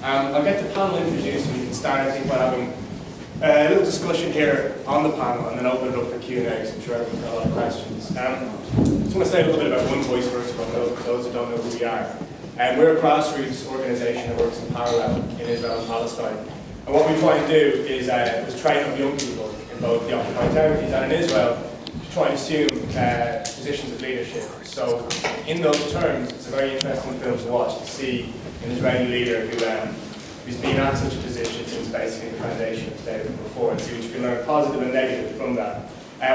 I'll get the panel introduced and we can start, I think, by having a little discussion here on the panel and then open it up for Q&A, because I'm sure everyone's got a lot of questions. I just want to say a little bit about OneVoice first of all, for those who don't know who we are. We're a grassroots organisation that works in parallel in Israel and Palestine. And what we try to do is train up young people in both the occupied territories and in Israel to try and assume positions of leadership. So in those terms, it's a very interesting film to watch, to see an Israeli leader who's been at such a position since basically the foundation of the state before, and see what you can learn positive and negative from that.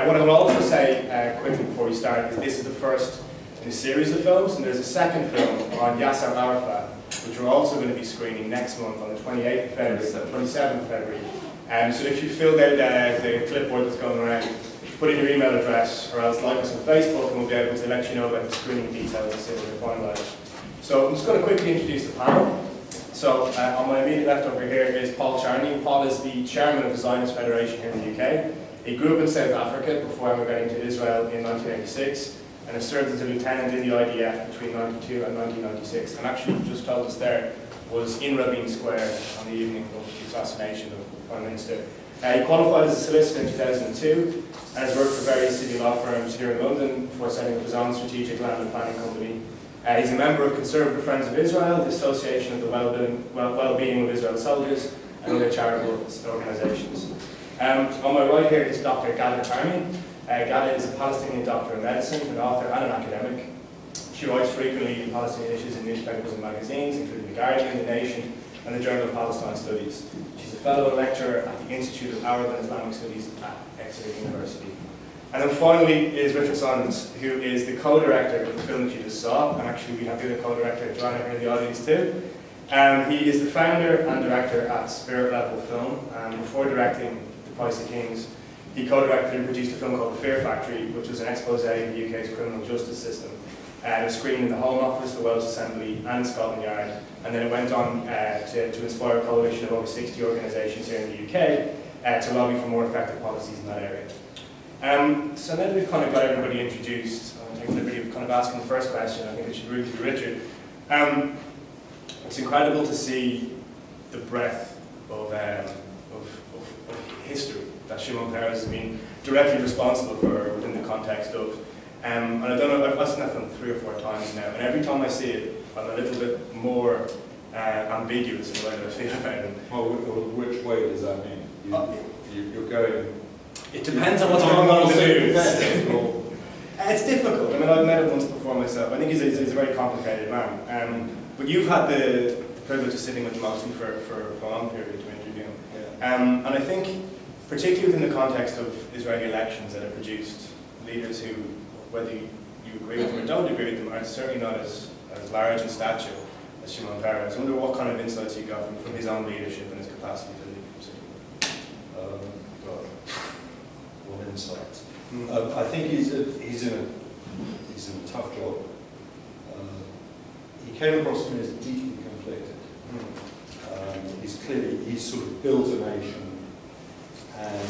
What I will also say quickly before we start is this is the first in a series of films, and there's a second film on Yasser Arafat, which we're also going to be screening next month on the 28th of February, 27th of February. So if you filled out the clipboard that's going around, put in your email address, or else like us on Facebook, and we'll be able to let you know about the screening details as soon as they're finalised. So I'm just going to quickly introduce the panel. So on my immediate left over here is Paul Charney. Paul is the chairman of the Zionist Federation here in the UK. He grew up in South Africa before emigrating to Israel in 1986, and has served as a lieutenant in the IDF between 1992 and 1996. And actually, just told us there, was in Rabin Square on the evening of the assassination of the Prime Minister. He qualified as a solicitor in 2002 and has worked for various city law firms here in London before setting up his own strategic land and planning company. He's a member of Conservative Friends of Israel, the Association of the Well-Being of Israel Soldiers, and other charitable organisations. On my right here is Dr. Ghada Karmi. Ghada is a Palestinian doctor of medicine, an author and an academic. She writes frequently on Palestinian issues in newspapers and magazines, including The Guardian, The Nation, and the Journal of Palestine Studies. She's a fellow and lecturer at the Institute of Arab and Islamic Studies at Exeter University. And then finally is Richard Symonds, who is the co-director of the film that you just saw, and actually we have the other co-director, Joanna, here in the audience too. He is the founder and director at Spirit Level Film, and before directing The Price of Kings, he co-directed and produced a film called The Fear Factory, which was an expose of the UK's criminal justice system. It was screened in the Home Office, the Welsh Assembly, and Scotland Yard, and then it went on to inspire a coalition of over 60 organisations here in the UK to lobby for more effective policies in that area. So now that we've kind of got everybody introduced, I'll take the liberty of kind of asking the first question. I think it should really be Richard. It's incredible to see the breadth of history that Shimon Peres has been directly responsible for within the context of. And I don't know, I've seen that film 3 or 4 times now, and every time I see it, I'm a little bit more ambiguous in the way that I feel about it. Well, which way does that mean? You're going... It depends on what's going on in the news. It's difficult. I mean, I've met him once before myself. I think he's a very complicated man. But you've had the privilege of sitting with him mostly for a long period to interview him. Yeah. And I think, particularly within the context of Israeli elections that have produced leaders who, whether you agree with them or don't agree with them, are certainly not as large in stature as Shimon Peres. I wonder what kind of insights you got from his own leadership and his capacity to lead. What insights? I think he's in a tough job. He came across to me as deeply conflicted. He's sort of built a nation, and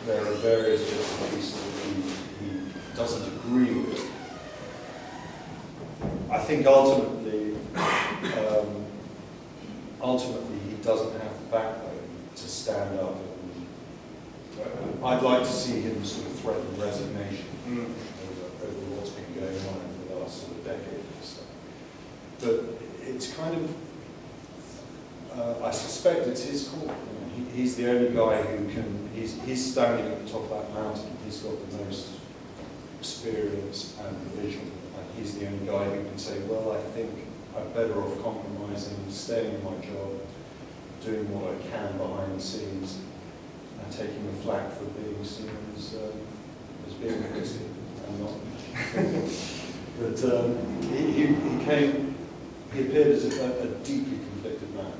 there are various bits and pieces that he doesn't agree with. I think ultimately he doesn't have the backbone to stand up. I'd like to see him sort of threaten resignation over what's been going on in the last sort of decade or so. But it's kind of, I suspect it's his call. You know, he's the only guy who can, he's standing at the top of that mountain. He's got the most experience and vision. And he's the only guy who can say, well, I think I'm better off compromising, staying in my job, doing what I can behind the scenes, and taking the flak for being seen as being a Christian. I'm not. But he appeared as a deeply conflicted man.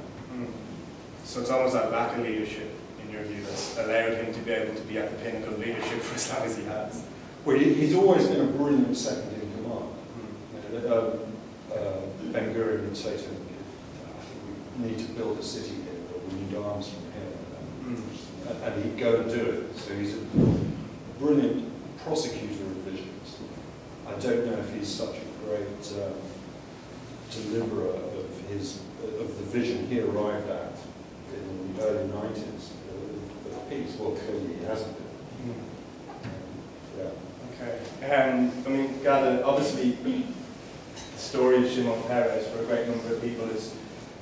So it's almost that lack of leadership, in your view, that's allowed him to be able to be at the pinnacle of leadership for as long as he has. Well, he's always been a brilliant second in command. Ben Gurion would say to him, I think we need to build a city here, but we need arms from here. And he'd go and do it. So he's a brilliant prosecutor of visions. I don't know if he's such a great deliverer of the vision he arrived at in the early 90s of peace. Well, clearly he hasn't been. Yeah. Okay. I mean, Ghada, obviously, the story of Shimon Peres for a great number of people is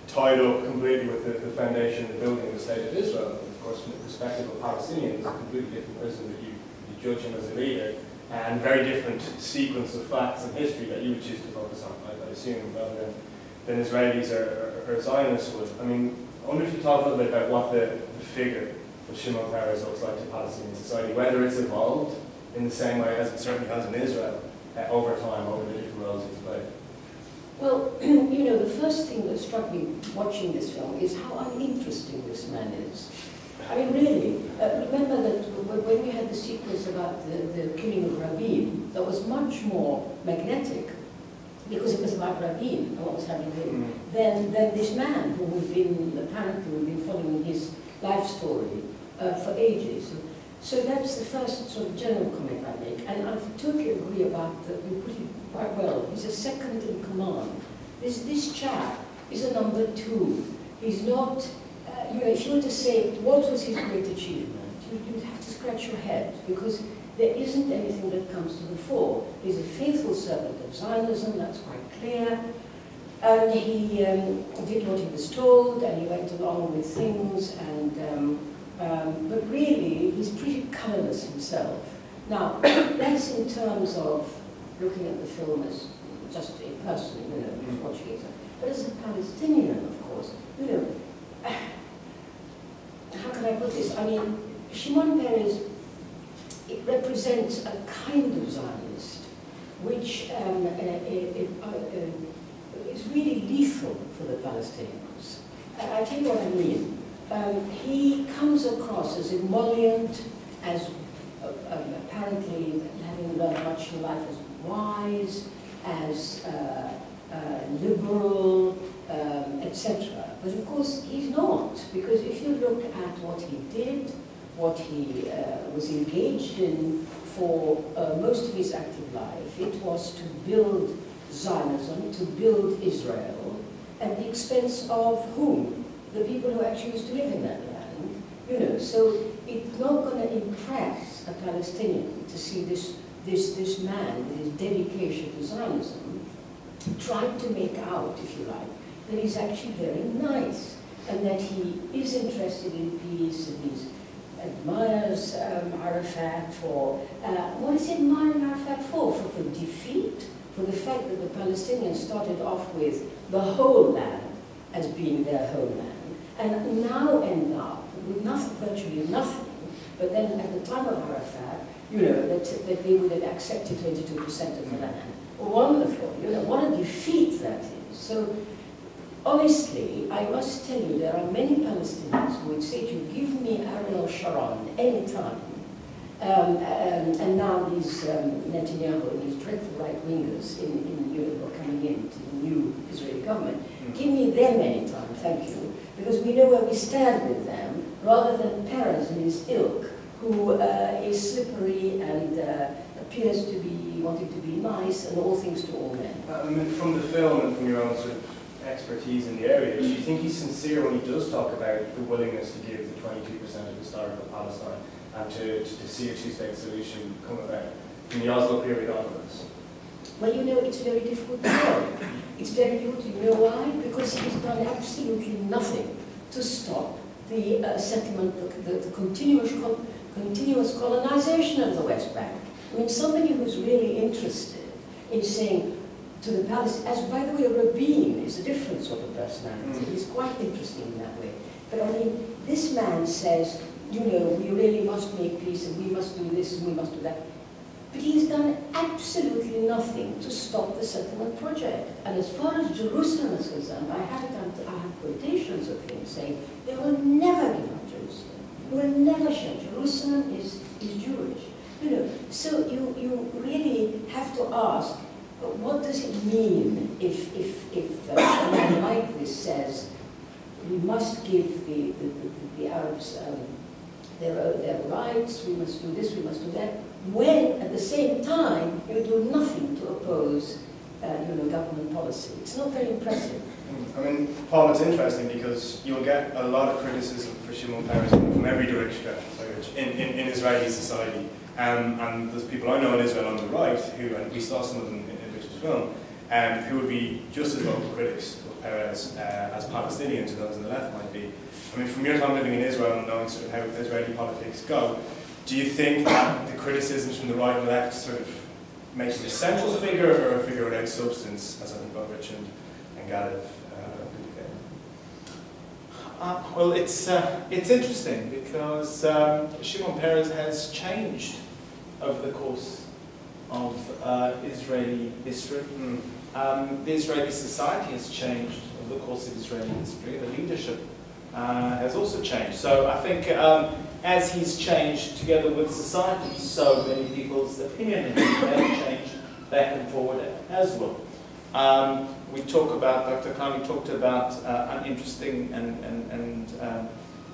tied up completely with the foundation of the building of the State of Israel. And of course, from the perspective of Palestinians, a completely different person that you judge him as a leader, and very different sequence of facts and history that you would choose to focus on, I assume, rather than Israelis or Zionists would. I mean, I wonder if you talk a little bit about what the figure of Shimon Peres looks like to Palestinian society, whether it's evolved in the same way as it certainly has in Israel over time, over the different roles he's played. Well, you know, the first thing that struck me watching this film is how uninteresting this man is. I mean, really, remember that when we had the sequence about the killing of Rabin, that was much more magnetic, because it was about Rabin and what was happening to him, than this man who we've been following his life story for ages. So that's the first sort of general comment I make, and I totally agree about that. You put it quite well. He's a second in command. This chap is a number two. He's not, you know, if you were to say what was his great achievement, you'd have to scratch your head, because there isn't anything that comes to the fore. He's a faithful servant of Zionism, that's quite clear. And he did what he was told, and he went along with things, and but really, he's pretty colourless himself. Now, that's in terms of looking at the film as just a person, you know, watching it. But as a Palestinian, of course, you know, how can I put this? I mean, Shimon Peres, it represents a kind of Zionist, which is really lethal for the Palestinians. I tell you what I mean. He comes across as emollient, as apparently having learned much in life, as wise, as liberal, etc. But of course he's not, because if you look at what he did, what he was engaged in for most of his active life, it was to build Zionism, to build Israel, at the expense of whom? The people who actually used to live in that land, you know. So it's not going to impress a Palestinian to see this man with his dedication to Zionism trying to make out, if you like, that he's actually very nice, and that he is interested in peace, and he admires Arafat for, what is he admiring Arafat for? For defeat? For the fact that the Palestinians started off with the whole land as being their homeland, and now end up with nothing, virtually nothing, but then at the time of Arafat, you know, that they would have accepted 22% of the land. Wonderful, you know, what a defeat that is. So, honestly, I must tell you, there are many Palestinians who would say to you, give me Ariel Sharon any time. And now these Netanyahu and these dreadful right-wingers in Europe are coming into the new Israeli government. Give me them any time, thank you, because we know where we stand with them, rather than Peres and his ilk, who is slippery and appears to be wanting to be nice and all things to all men. I mean, from the film and from your own sort of expertise in the area, do you think he's sincere when he does talk about the willingness to give the 22% of historical Palestine and to see a two-state solution come about from the Oslo period onwards? Well, you know, it's very difficult to know. It's very difficult, you know why? Because he's done absolutely nothing to stop the settlement, the continuous colonization of the West Bank. I mean, somebody who's really interested in saying to the Palestinians, as by the way, Rabin is a different sort of personality. He's quite interesting in that way. But I mean, this man says, you know, we really must make peace, and we must do this, and we must do that. But he's done absolutely nothing to stop the settlement project. And as far as Jerusalem is concerned, I have quotations of him saying, they will never give up Jerusalem. They will never share. Jerusalem is Jewish. You know, so you really have to ask, what does it mean if a man like this says, we must give the Arabs their rights, we must do this, we must do that, when at the same time you do nothing to oppose government policy. It's not very impressive. I mean, Paul, it's interesting because you'll get a lot of criticism for Shimon Peres from every direction in Israeli society. And there's people I know in Israel on the right who, and we saw some of them in Richard's film, who would be just as vocal critics of Peres as Palestinians, or those on the left might be. I mean, from your time living in Israel and knowing sort of how Israeli politics go, do you think that the criticisms from the right and left sort of make him a central figure or a figure without substance, as I think both Richard and Ghada have indicated? Well, it's interesting because Shimon Peres has changed over the course of Israeli history. The Israeli society has changed over the course of Israeli history. The leadership has also changed. So I think as he's changed together with society, so many people's opinion of him have changed back and forward as well. We talk about, Dr. Karmi talked about uninteresting and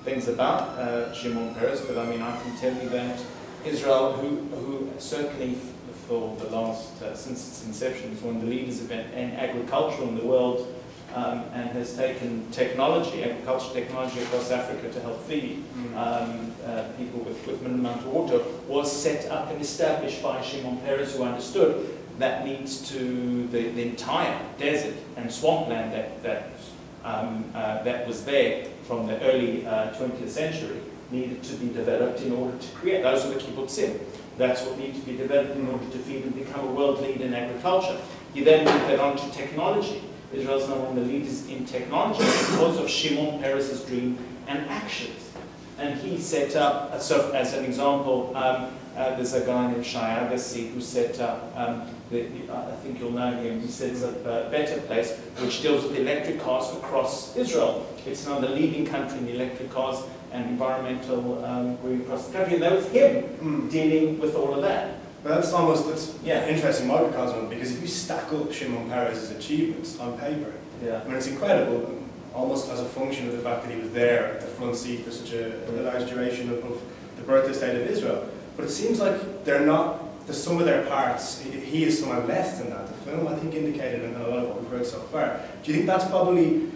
things about Shimon Peres, but I mean, I can tell you that Israel, who certainly for the last, since its inception, is one of the leaders of agriculture in the world, and has taken technology, agriculture technology across Africa to help feed people with minimum amount of water, was set up and established by Shimon Peres, who understood that needs to the entire desert and swampland that was there from the early 20th century needed to be developed in order to create. Those are the kibbutzim. That's what needed to be developed in order to feed and become a world leader in agriculture. He then moved that on to technology. Israel is now one of the leaders in technology because of Shimon Peres' dream and actions. And he set up, so as an example, there's a guy named Shai Agassi who set up, I think you'll know him, he sets up Better Place, which deals with electric cars across Israel. It's now the leading country in electric cars and environmental green across the country. And that was him dealing with all of that. But that's interesting microcosm, because if you stack up Shimon Peres' achievements on paper, I mean, it's incredible, almost as a function of the fact that he was there at the front seat for such a large duration of the birth estate of Israel. But it seems like they're not the sum of their parts. He is somewhat less than that. The film, I think, indicated in a lot of what we've heard so far. Do you think that's probably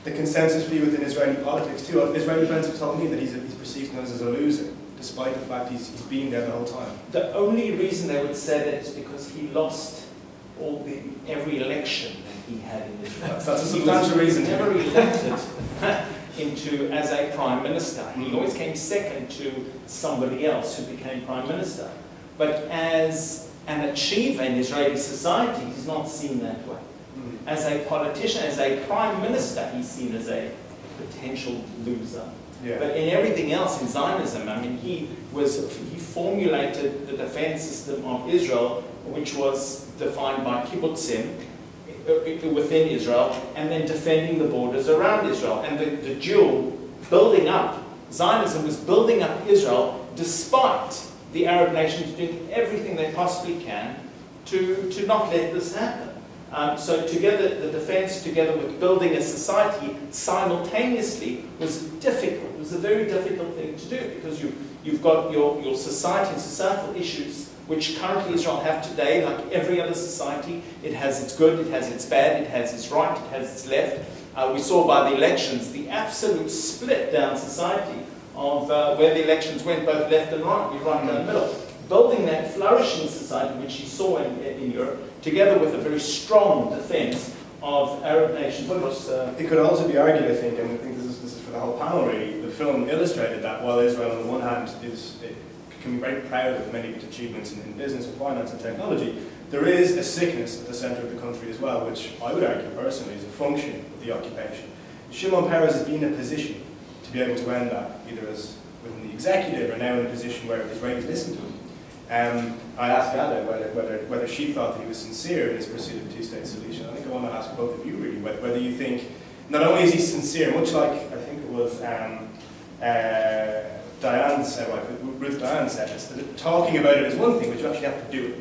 the consensus view within Israeli politics too? Israeli friends have told me that he's perceived now as a loser, despite the fact he's been there the whole time. The only reason they would say that is because he lost every election that he had in Israel. That's a substantial reason. He was never elected as a prime minister. He always came second to somebody else who became prime minister. But as an achiever in Israeli society, he's not seen that way. As a politician, as a prime minister, he's seen as a potential loser. But in everything else, in Zionism, I mean, he formulated the defense system of Israel, which was defined by kibbutzim within Israel, and then defending the borders around Israel. And the dual building up, Zionism was building up Israel despite the Arab nations doing everything they possibly can to not let this happen. So together, the defense, together with building a society simultaneously, was difficult. It was a very difficult thing to do, because you've got your society and societal issues, which currently Israel have today, like every other society. It has its good, it has its bad, it has its right, it has its left. We saw by the elections the absolute split down society of where the elections went, both left and right, right down the middle. Building that flourishing society, which you saw in Europe, together with a very strong defense of Arab nations. It could also be argued, I think, and I think this is for the whole panel really, the film illustrated that while Israel on the one hand can be very proud of many of its achievements in business and finance and technology, there is a sickness at the centre of the country as well, which I would argue personally is a function of the occupation. Shimon Peres has been in a position to be able to end that, either as within the executive or now in a position where Israelis listen to him. I asked Ghada whether she thought that he was sincere in his pursuit of a two-state solution. I think I want to ask both of you really whether you think not only is he sincere, much like I think it was Diane's wife, Ruth Diane said, that talking about it is one thing, but you actually have to do it.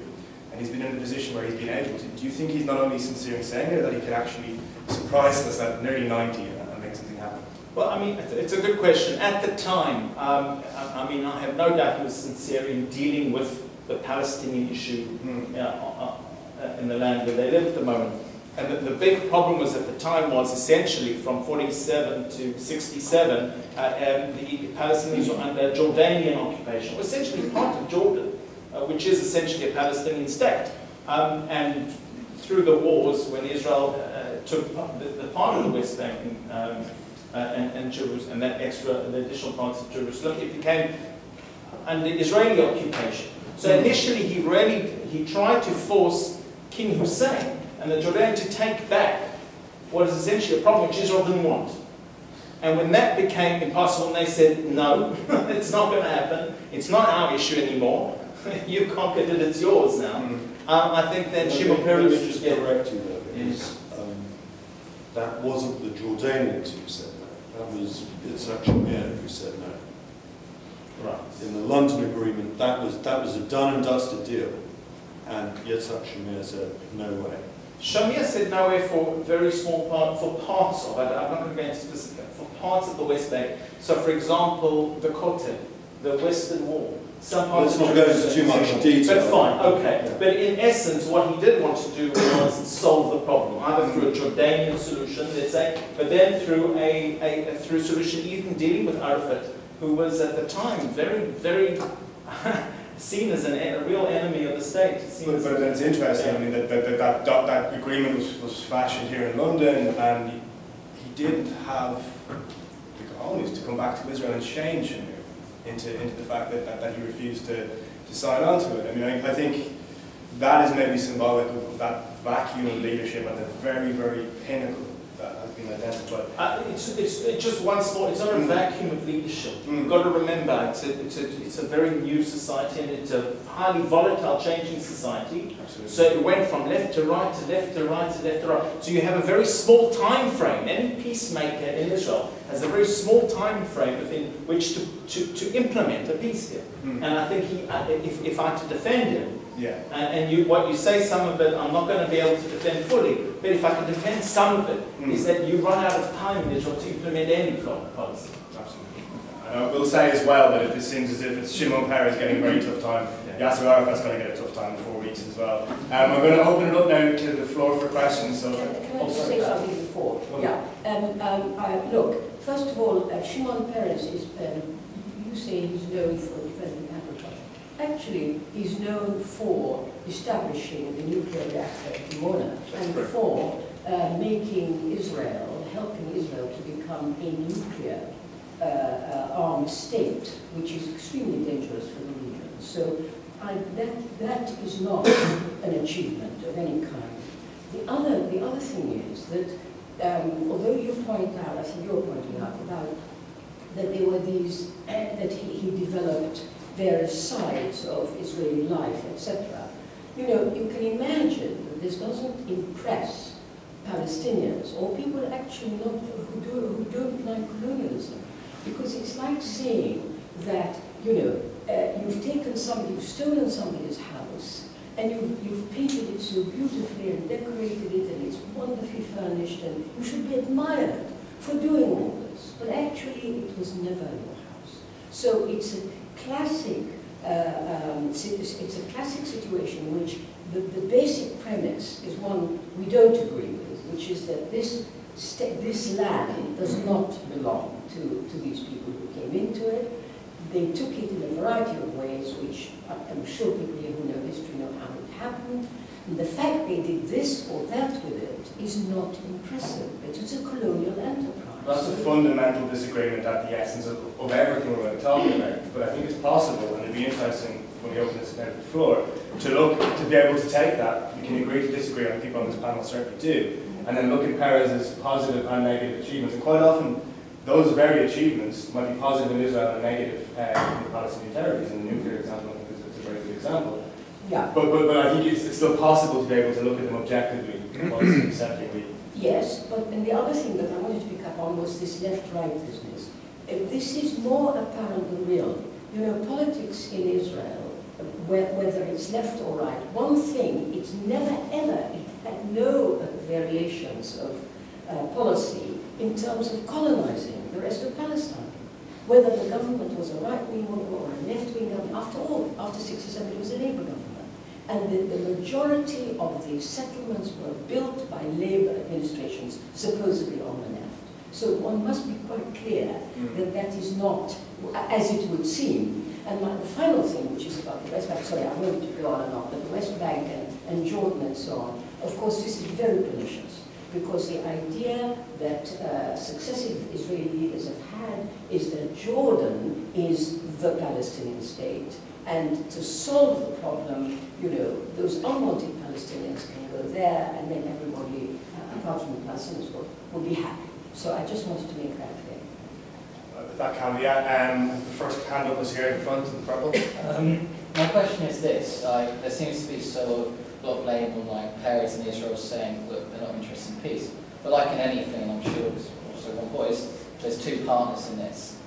And he's been in a position where he's been able to. Do you think he's not only sincere in saying it, that he can actually surprise us at nearly 90 and make something happen? Well, I mean, it's a good question. At the time, I mean, I have no doubt he was sincere in dealing with the Palestinian issue in the land where they live at the moment. And the big problem was at the time was essentially from 47 to 67, the Palestinians were under Jordanian occupation, or essentially part of Jordan, which is essentially a Palestinian state. And through the wars, when Israel took the part of the West Bank and Jerusalem, and the additional parts of Jerusalem, it became under Israeli occupation. So initially, he tried to force King Hussein and the Jordanians to take back what is essentially a problem which Israel didn't want. And when that became impossible, and they said, no, it's not going to happen. It's not our issue anymore. You conquered it, it's yours now. I think then Shimon Peres... Let me just correct you though, that wasn't the Jordanians who said no. That was Yitzhak Shamir who said no. Right. In the London Agreement, that was a done and dusted deal. And Yitzhak Shamir said, no way. Shamir said no way for very small part, for parts of it, I'm not going to go into specific, for parts of the West Bank. So for example, the Kotel, the Western Wall, some parts Let's not go into too much detail. But fine, okay. Yeah. But in essence, what he did want to do was solve the problem, either through a Jordanian solution, let's say, but then through through a solution even dealing with Arafat, who was at the time very, very seen as a real enemy of the state. But it's interesting, I mean, that agreement was fashioned here in London, and he did have the colonies to come back to Israel and change into the fact that he refused to sign on to it. I mean, I think that is maybe symbolic of that vacuum of leadership at the very, very pinnacle that has been identified. It's just one small, it's not a vacuum of leadership. You've got to remember, it's a very new society, and it's a highly volatile, changing society. Absolutely. So it went from left to right to left to right to left to right. So you have a very small time frame. Any peacemaker in Israel has a very small time frame within which to implement a peace deal. And I think if I had to defend him, yeah. What you say, some of it, I'm not going to be able to defend fully, but if I can defend some of it, is that you run out of time in Israel to implement any policy. Absolutely. And I will say as well that it seems as if it's Shimon Peres getting a very tough time. Yasser Arafat's going to get a tough time in 4 weeks as well. I'm going to open it up now to the floor for questions. So can I just say something before? Yeah. Look, first of all, Shimon Peres is, you say he's known for developing agriculture. Actually, he's known for establishing the nuclear reactor in Dimona and for making Israel, helping Israel to become a nuclear armed state, which is extremely dangerous for the region. So that is not an achievement of any kind. The other thing is that although you point out, I think you're pointing out about that there were these that he developed various sides of Israeli life, etc. You know, you can imagine that this doesn't impress Palestinians or people actually not who don't like colonialism, because it's like saying that you've stolen somebody's house and you've painted it so beautifully and decorated it and it's wonderfully furnished and you should be admired for doing all this, but actually it was never your house. So it's a classic, it's a classic situation in which the basic premise is one we don't agree with, which is that this land does not belong to these people who came into it. They took it in a variety of ways, which I'm sure people here who know history know how it happened. And the fact they did this or that with it is not impressive. It's a colonial enterprise. That's a fundamental disagreement at the essence of everything we're going to talk about. But I think it's possible, and it'd be interesting when we open this out to the floor, to be able to take that. We can agree to disagree, and people on this panel certainly do. And then look at Peres' positive and negative achievements. And quite often, those very achievements might be positive in Israel and negative in the Palestinian territories. And the nuclear example, I think, is a very good example. Yeah. But I think it's still possible to be able to look at them objectively, acceptingly. Yes, and the other thing that I wanted to pick up on was this left-right business. This is more apparent than real. You know, politics in Israel, whether it's left or right, one thing, it's never ever, it had no variations of policy in terms of colonizing the rest of Palestine. Whether the government was a right-wing one or a left-wing government, after all, after 67 it was a Labour government. and that the majority of these settlements were built by Labour administrations, supposedly on the left. So one must be quite clear that that is not, as it would seem. And the final thing, which is about the West Bank, sorry, I won't go on and on, but the West Bank and Jordan and so on, of course this is very pernicious, because the idea that successive Israeli leaders have had is that Jordan is the Palestinian state, and to solve the problem, you know, those unwanted Palestinians can go there, and then everybody, apart from the Palestinians, will be happy. So I just wanted to make that clear. That can be, the first hand up was here in front, in the purple. My question is this, there seems to be sort of a lot of blame on like parents in Israel saying, look, they're not interested in peace. But like in anything, and I'm sure there's also OneVoice, there's two partners in this.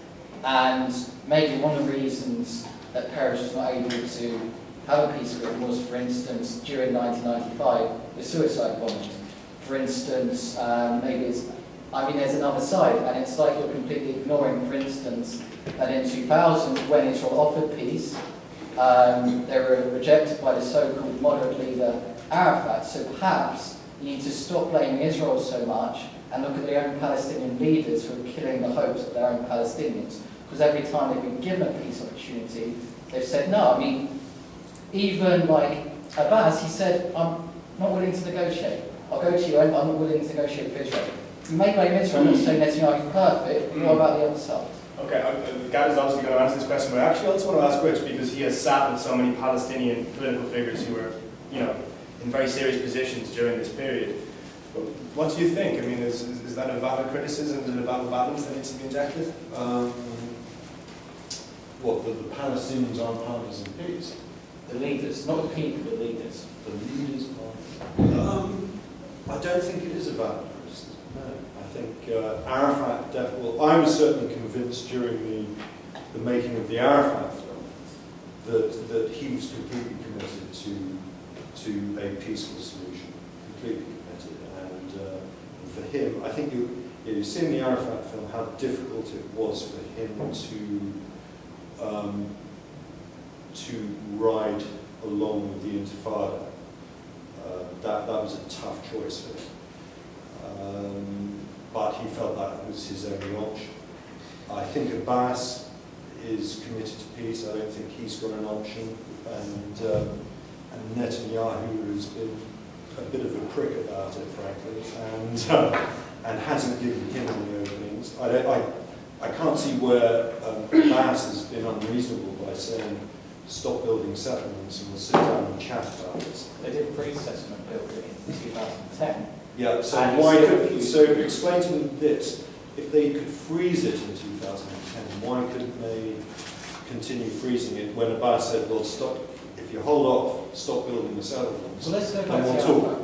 And maybe one of the reasons that Paris was not able to have a peace agreement was, for instance, during 1995, the suicide bombings. For instance, maybe it's, I mean, there's another side, and it's like you're completely ignoring, for instance, that in 2000, when Israel offered peace, they were rejected by the so-called moderate leader Arafat. So perhaps you need to stop blaming Israel so much and look at their own Palestinian leaders who are killing the hopes of their own Palestinians. Because every time they've been given a peace opportunity, they've said no. I mean, even like Abbas, he said, I'm not willing to negotiate. I'll go to you, I'm not willing to negotiate with Israel. You may blame Israel, I'm not saying Netanyahu is perfect, but what about the other side? Okay, Ghada is obviously going to answer this question, but I actually also want to ask Rich, because he has sat with so many Palestinian political figures who were, you know, in very serious positions during this period. But what do you think? I mean, is that a valid criticism? Is it a valid balance that needs to be injected? What, that the Palestinians aren't partners in peace? The leaders, not the people, the leaders. The leaders are. I don't think it is a valid criticism. No, I think Arafat definitely. Well, I was certainly convinced during the making of the Arafat film that he was completely committed to a peaceful solution, completely committed. And for him, I think you see in the Arafat film how difficult it was for him to ride along with the Intifada. That was a tough choice for him. But he felt that was his only option. I think Abbas is committed to peace. I don't think he's got an option. And Netanyahu has been a bit of a prick about it, frankly, and hasn't given him any openings. I can't see where Abbas has been unreasonable by saying, stop building settlements and we'll sit down and chat about this. They did free settlement building in 2010. Yeah, so explain to me this. If they could freeze it in 2010, why couldn't they continue freezing it when Abbas said, well, stop, if you hold off, stop building the settlements? Well, let's go back to Arafat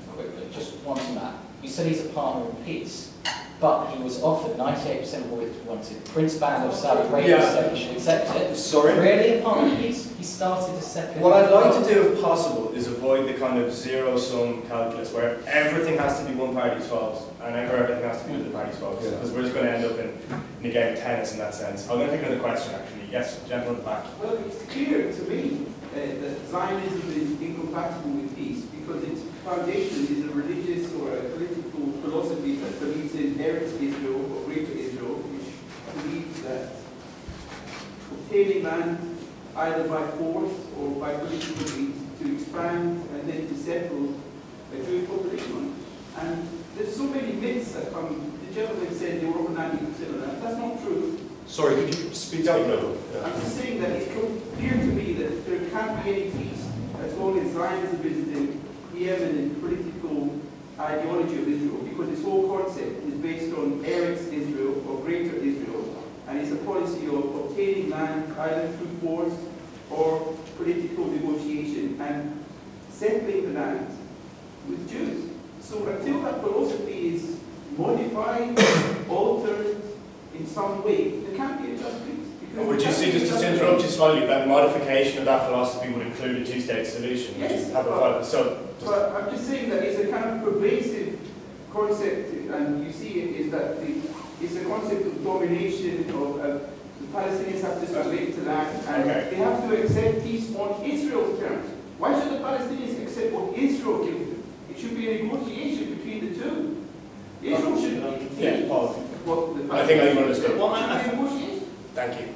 quickly, just one to that. You said he's a partner in peace, but he was offered 98% of what he wanted. Prince Band of Saudi Arabia said he should accept it. Sorry? Really, a partner in peace? He started a second. What I'd like to do, if possible, is avoid the kind of zero-sum calculus where everything has to be one party's fault and everything has to be the other party's fault, because we're just going to end up in a game of tennis in that sense. I'm going to pick another question, actually. Yes, gentleman in the back. Well, it's clear to me that Zionism is incompatible with peace because its foundation is a religious or a political philosophy that believes in Eretz Israel or Greater Israel, which believes that obtaining land either by force or by political means to expand and then to settle a Jewish population. And there's so many myths that come. The gentleman said they were over 90% of that. That's not true. Sorry, could you speak up a little? I'm just saying that it's clear to me that there can't be any peace as long as Zionism is the preeminent political ideology of Israel, because this whole concept is based on Eretz Israel or Greater Israel, and it's a policy of obtaining land either through force or political negotiation and settling the land with Jews. So until that philosophy is modified, altered in some way, there can't be a just peace. Would you see, just to interrupt you slightly, that modification of that philosophy would include a two-state solution? Yes, but I'm just saying that it's a kind of pervasive concept, and you see it is that it's a concept of domination, of the Palestinians have to submit to land, and they have to accept peace on Israel's terms. Why should the Palestinians accept what Israel gives them? It should be a negotiation between the two. Israel should be. Yeah, Paul. What the I think I understood. Well, Thank you.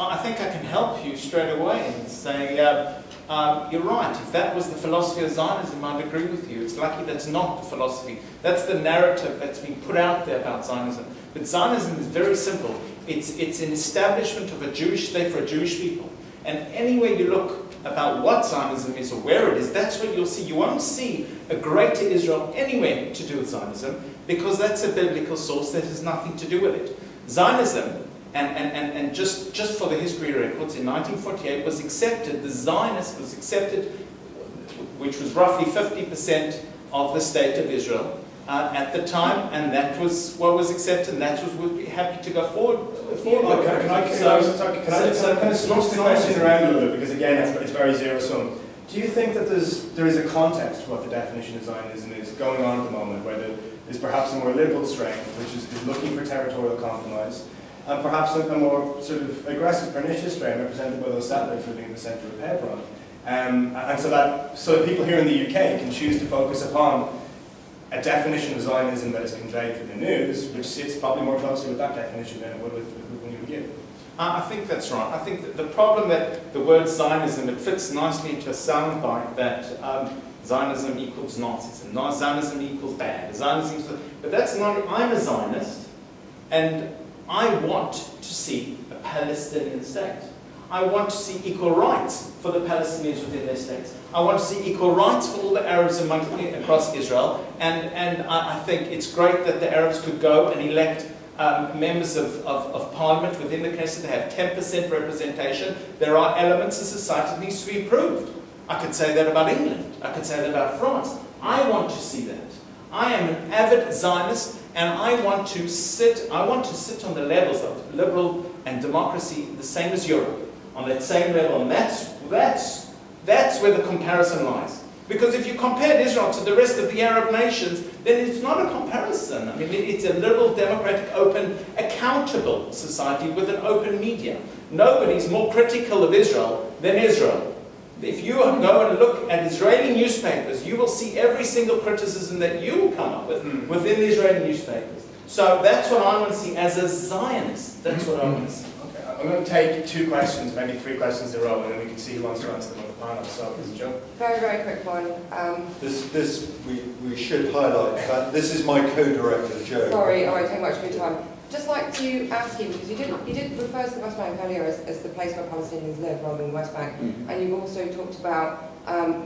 I think I can help you straight away and say, you're right, if that was the philosophy of Zionism, I'd agree with you. It's lucky that's not the philosophy. That's the narrative that's been put out there about Zionism. But Zionism is very simple. It's an establishment of a Jewish state for Jewish people. And anywhere you look about what Zionism is or where it is, that's what you'll see. You won't see a greater Israel anywhere to do with Zionism, because that's a biblical source that has nothing to do with it. Zionism, and just for the history records, in 1948 was accepted, the Zionist was accepted, which was roughly 50% of the state of Israel at the time, and that was what was accepted, and that was we'd be happy to go forward. Can I just switch the question around a little bit, because again, it's very zero-sum. Do you think that there is a context for what the definition of Zionism is going on at the moment, where there's perhaps a more liberal strength, which is looking for territorial compromise, and perhaps a more sort of aggressive, pernicious strain represented by those settlers living in the centre of Hebron? And so that people here in the UK can choose to focus upon a definition of Zionism that is conveyed through the news, which sits probably more closely with that definition than it would with when you would give. I think that's right. I think that the problem that the word Zionism, it fits nicely into a soundbite that Zionism equals Nazism, Zionism equals bad, Zionism equals, but that's not, I'm a Zionist, and I want to see a Palestinian state. I want to see equal rights for the Palestinians within their states. I want to see equal rights for all the Arabs across Israel, and I think it's great that the Arabs could go and elect members of parliament within the case that they have 10% representation. There are elements of society that needs to be improved. I could say that about England. I could say that about France. I want to see that. I am an avid Zionist, and I want to sit on the levels of liberal and democracy the same as Europe, on that same level, and that's where the comparison lies. Because if you compared Israel to the rest of the Arab nations, then it's not a comparison. I mean, it's a liberal, democratic, open, accountable society with an open media. Nobody's more critical of Israel than Israel. If you go and look at Israeli newspapers, you will see every single criticism that you will come up with within the Israeli newspapers. So that's what I want to see as a Zionist. That's what I want to see. Okay, I'm going to take 2 questions, maybe 3 questions in a row, and then we can see who wants to answer them on the panel. So, Joe. Very, very quick one. We should highlight that this is my co-director, Joe. Sorry, I won't take much of your time. Just like to ask you, because you did refer to the West Bank earlier as the place where Palestinians live rather than the West Bank, and you've also talked about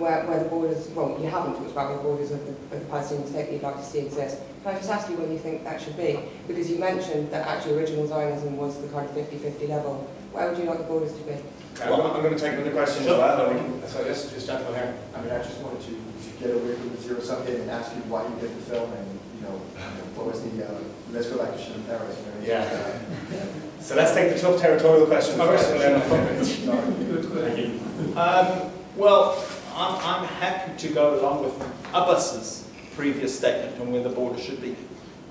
where the borders, well, you haven't talked about where the borders of the Palestinian state that you'd like to see exist. Can I just ask you when you think that should be? Because you mentioned that actually original Zionism was the kind of 50-50 level. Where would you like the borders to be? I'm going to take another question as well. So yes, just gentleman here. I mean, I just wanted to get away from the zero-sum game and ask you why you did the film, and what was the let's go back to Shimon Paris. Yeah. So let's take the tough territorial question first, and then Thank you. Well, I'm happy to go along with Abbas's previous statement on where the border should be.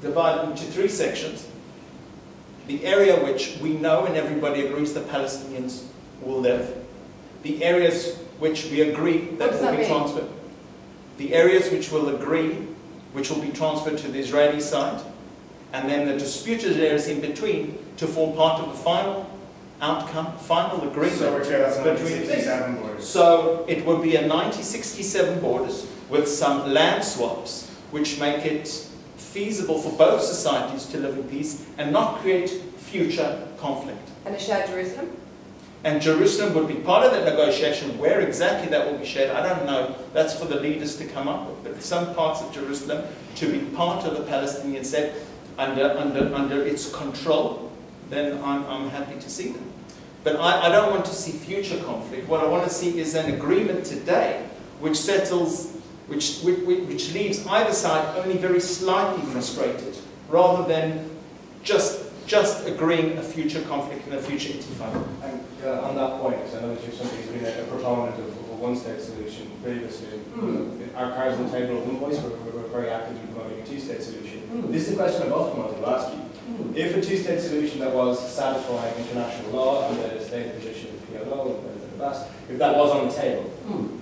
Divided into 3 sections. The area which we know and everybody agrees the Palestinians will live. The areas which we agree that will be transferred. The areas which will agree, which will be transferred to the Israeli side. And then the disputed areas in between to form part of the final outcome, final agreement. So that's 1967 borders. So it would be a 1967 borders with some land swaps, which make it feasible for both societies to live in peace and not create future conflict. And a shared Jerusalem? And Jerusalem would be part of that negotiation. Where exactly that will be shared, I don't know. That's for the leaders to come up with. But some parts of Jerusalem to be part of the Palestinian state under its control, then I'm happy to see them. But I don't want to see future conflict. What I want to see is an agreement today which settles, which leaves either side only very slightly frustrated, rather than just just agreeing a future conflict and a future intifada. And on that point, because I know that you've somebody who's been a proponent of a one-state solution previously, our cards on the table of OneVoice were very actively promoting a two-state solution. This is a question I've often wanted to ask you. If a two-state solution that was satisfying international law and the state position of the PLO and the Bas, if that was on the table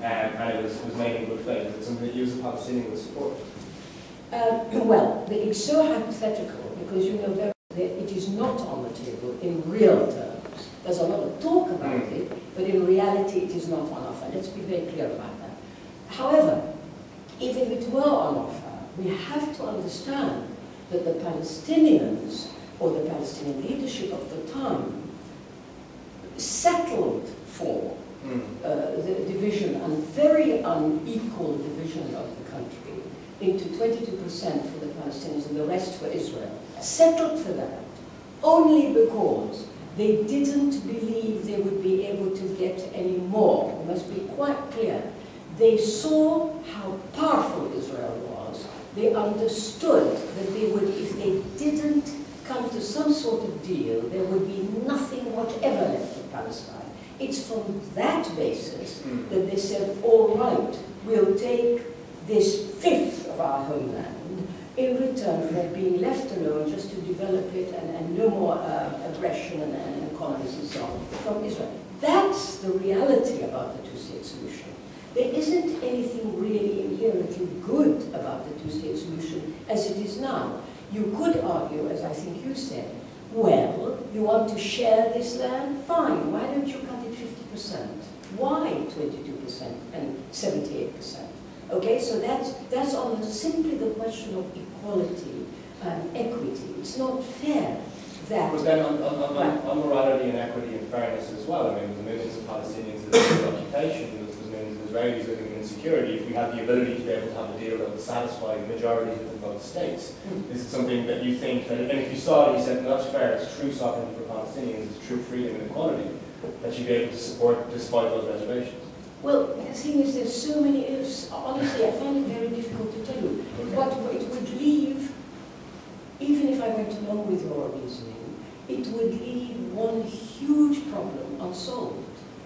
and it was made in good faith, is it something that you as a Palestinian would support? Well, it's so hypothetical because you know very well that it is not on the table in real terms. There's a lot of talk about it, but in reality it is not on offer. Let's be very clear about that. However, even if it were on offer, we have to understand that the Palestinians, or the Palestinian leadership of the time, settled for the division, and very unequal division of the country, into 22% for the Palestinians and the rest for Israel. Settled for that only because they didn't believe they would be able to get any more. We must be quite clear. They saw how powerful Israel was. They understood that they would, if they didn't come to some sort of deal, there would be nothing whatever left of Palestine. It's from that basis that they said, all right, we'll take this fifth of our homeland in return for being left alone just to develop it and no more aggression and economies and so on from Israel. That's the reality about the two-state solution. There isn't anything really inherently good about the two-state solution as it is now. You could argue, as I think you said, well, you want to share this land? Fine, why don't you cut it 50%? Why 22% and 78%? Okay, so that's on simply the question of equality and equity. It's not fair that... But then on morality and equity and fairness as well, I mean, there's millions of Palestinians that live in occupation, there's millions of Israelis living in insecurity. If we had the ability to be able to have a deal that would satisfy majorities within both states, is it something that you think, that, and if you saw it, you said, well, that's fair, it's true sovereignty for Palestinians, it's true freedom and equality, that you'd be able to support despite those reservations? Well, the thing is, there's so many ifs. Honestly, I find it very difficult to tell you. Okay. But it would leave, even if I went along with your reasoning, it would leave one huge problem unsolved.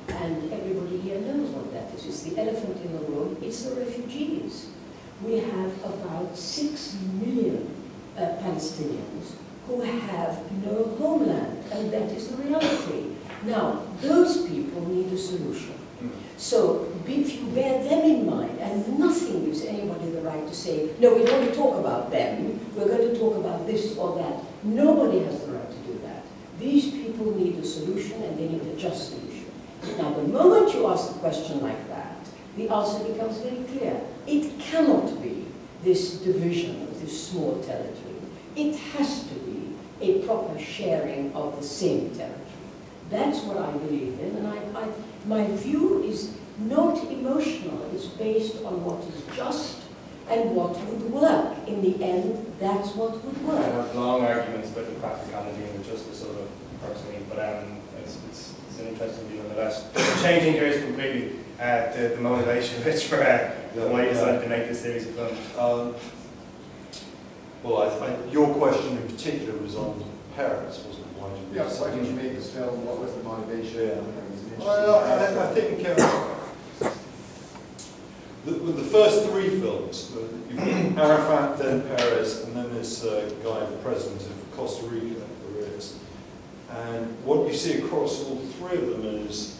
And everybody here knows what that is. It's the elephant in the room. It's the refugees. We have about 6 million Palestinians who have no homeland, and that is the reality. Now, those people need a solution. So if you bear them in mind, and nothing gives anybody the right to say, no, we don't want to talk about them, we're going to talk about this or that. Nobody has the right to do that. These people need a solution, and they need a just solution. Now, the moment you ask a question like that, the answer becomes very clear. It cannot be this division of this small territory. It has to be a proper sharing of the same territory. That's what I believe in, and my view is not emotional. It's based on what is just and what would work. In the end, that's what would work. I have long arguments about the practicality and the justice of it, personally, but it's an interesting view nonetheless. Changing gears completely, the motivation for why you decided to make this series of films. Well, your question in particular was on Paris, wasn't it? Why did you make this film? What was the motivation? Well, I think the first three films, you've got Arafat, then Perez, and then this guy, the president of Costa Rica, and what you see across all three of them is,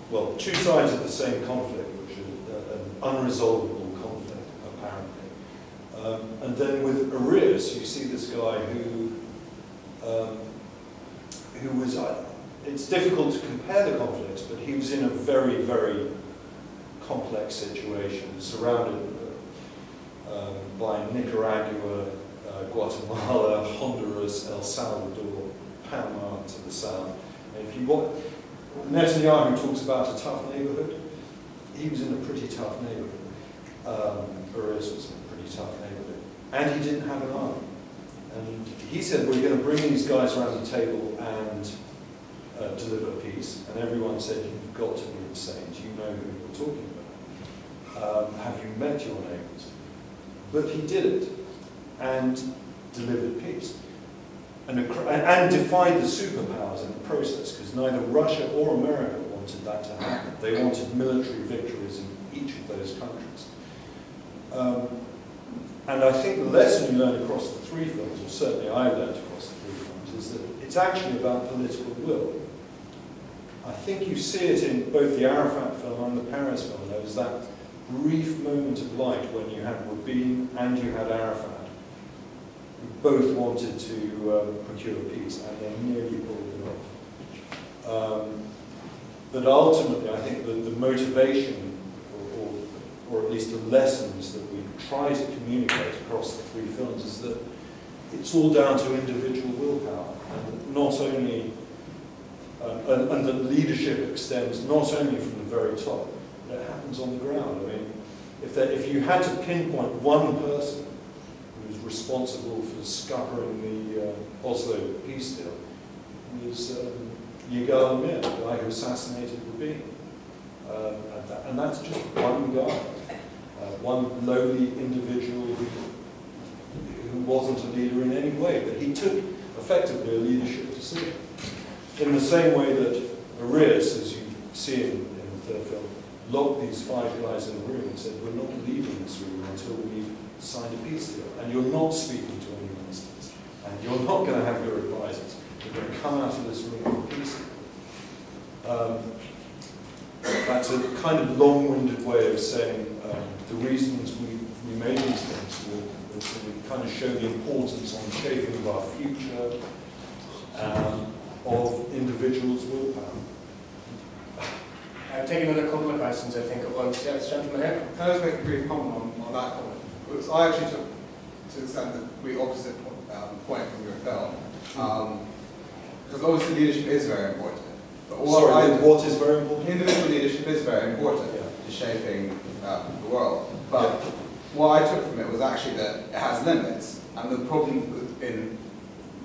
well, two sides of the same conflict, which is an unresolvable conflict, apparently. And then with Arias, you see this guy who was, it's difficult to compare the conflicts, but he was in a very, very complex situation, surrounded by Nicaragua, Guatemala, Honduras, El Salvador, Panama to the south. And if you want, Netanyahu talks about a tough neighborhood. He was in a pretty tough neighborhood. Arias was in a pretty tough neighborhood. And he didn't have an army. And he said, we're going to bring these guys around the table and deliver peace. And everyone said, you've got to be insane. Do you know who you're talking about? Have you met your neighbors? But he did it and delivered peace. and defied the superpowers in the process, because neither Russia or America wanted that to happen. They wanted military victories in each of those countries. And I think the lesson you learn across the three films, or certainly I learned across the three films, is that it's actually about political will. I think you see it in both the Arafat film and the Peres film. There was that brief moment of light when you had Rabin and you had Arafat, who both wanted to procure peace, and they nearly pulled it off. But ultimately, I think the motivation, or at least the lessons that we try to communicate across the three films, is that it's all down to individual willpower, and not only, and that leadership extends not only from the very top, but it happens on the ground. I mean, if you had to pinpoint one person who was responsible for scuppering the Oslo peace deal, it was Yigal Amir, the guy who assassinated Rabin. And that's just one guy, one lowly individual who wasn't a leader in any way, but he took effectively a leadership decision. In the same way that Arias, as you see in the third film, locked these 5 guys in a room and said, we're not leaving this room until we've signed a peace deal, and you're not speaking to any ministers, and you're not going to have your advisors. You're going to come out of this room with peace. That's a kind of long-winded way of saying the reasons we made these things were to kind of show the importance on shaping of our future, of individuals' willpower. I'll take another couple of questions, I think, at once. Yes, gentleman here. Can I just make a brief comment on that comment? Because I actually took, to the extent, the complete opposite point from your film. Because obviously leadership is very important. But what is very important? Individual leadership is very important to shaping the world. But what I took from it was actually that it has limits. And the problem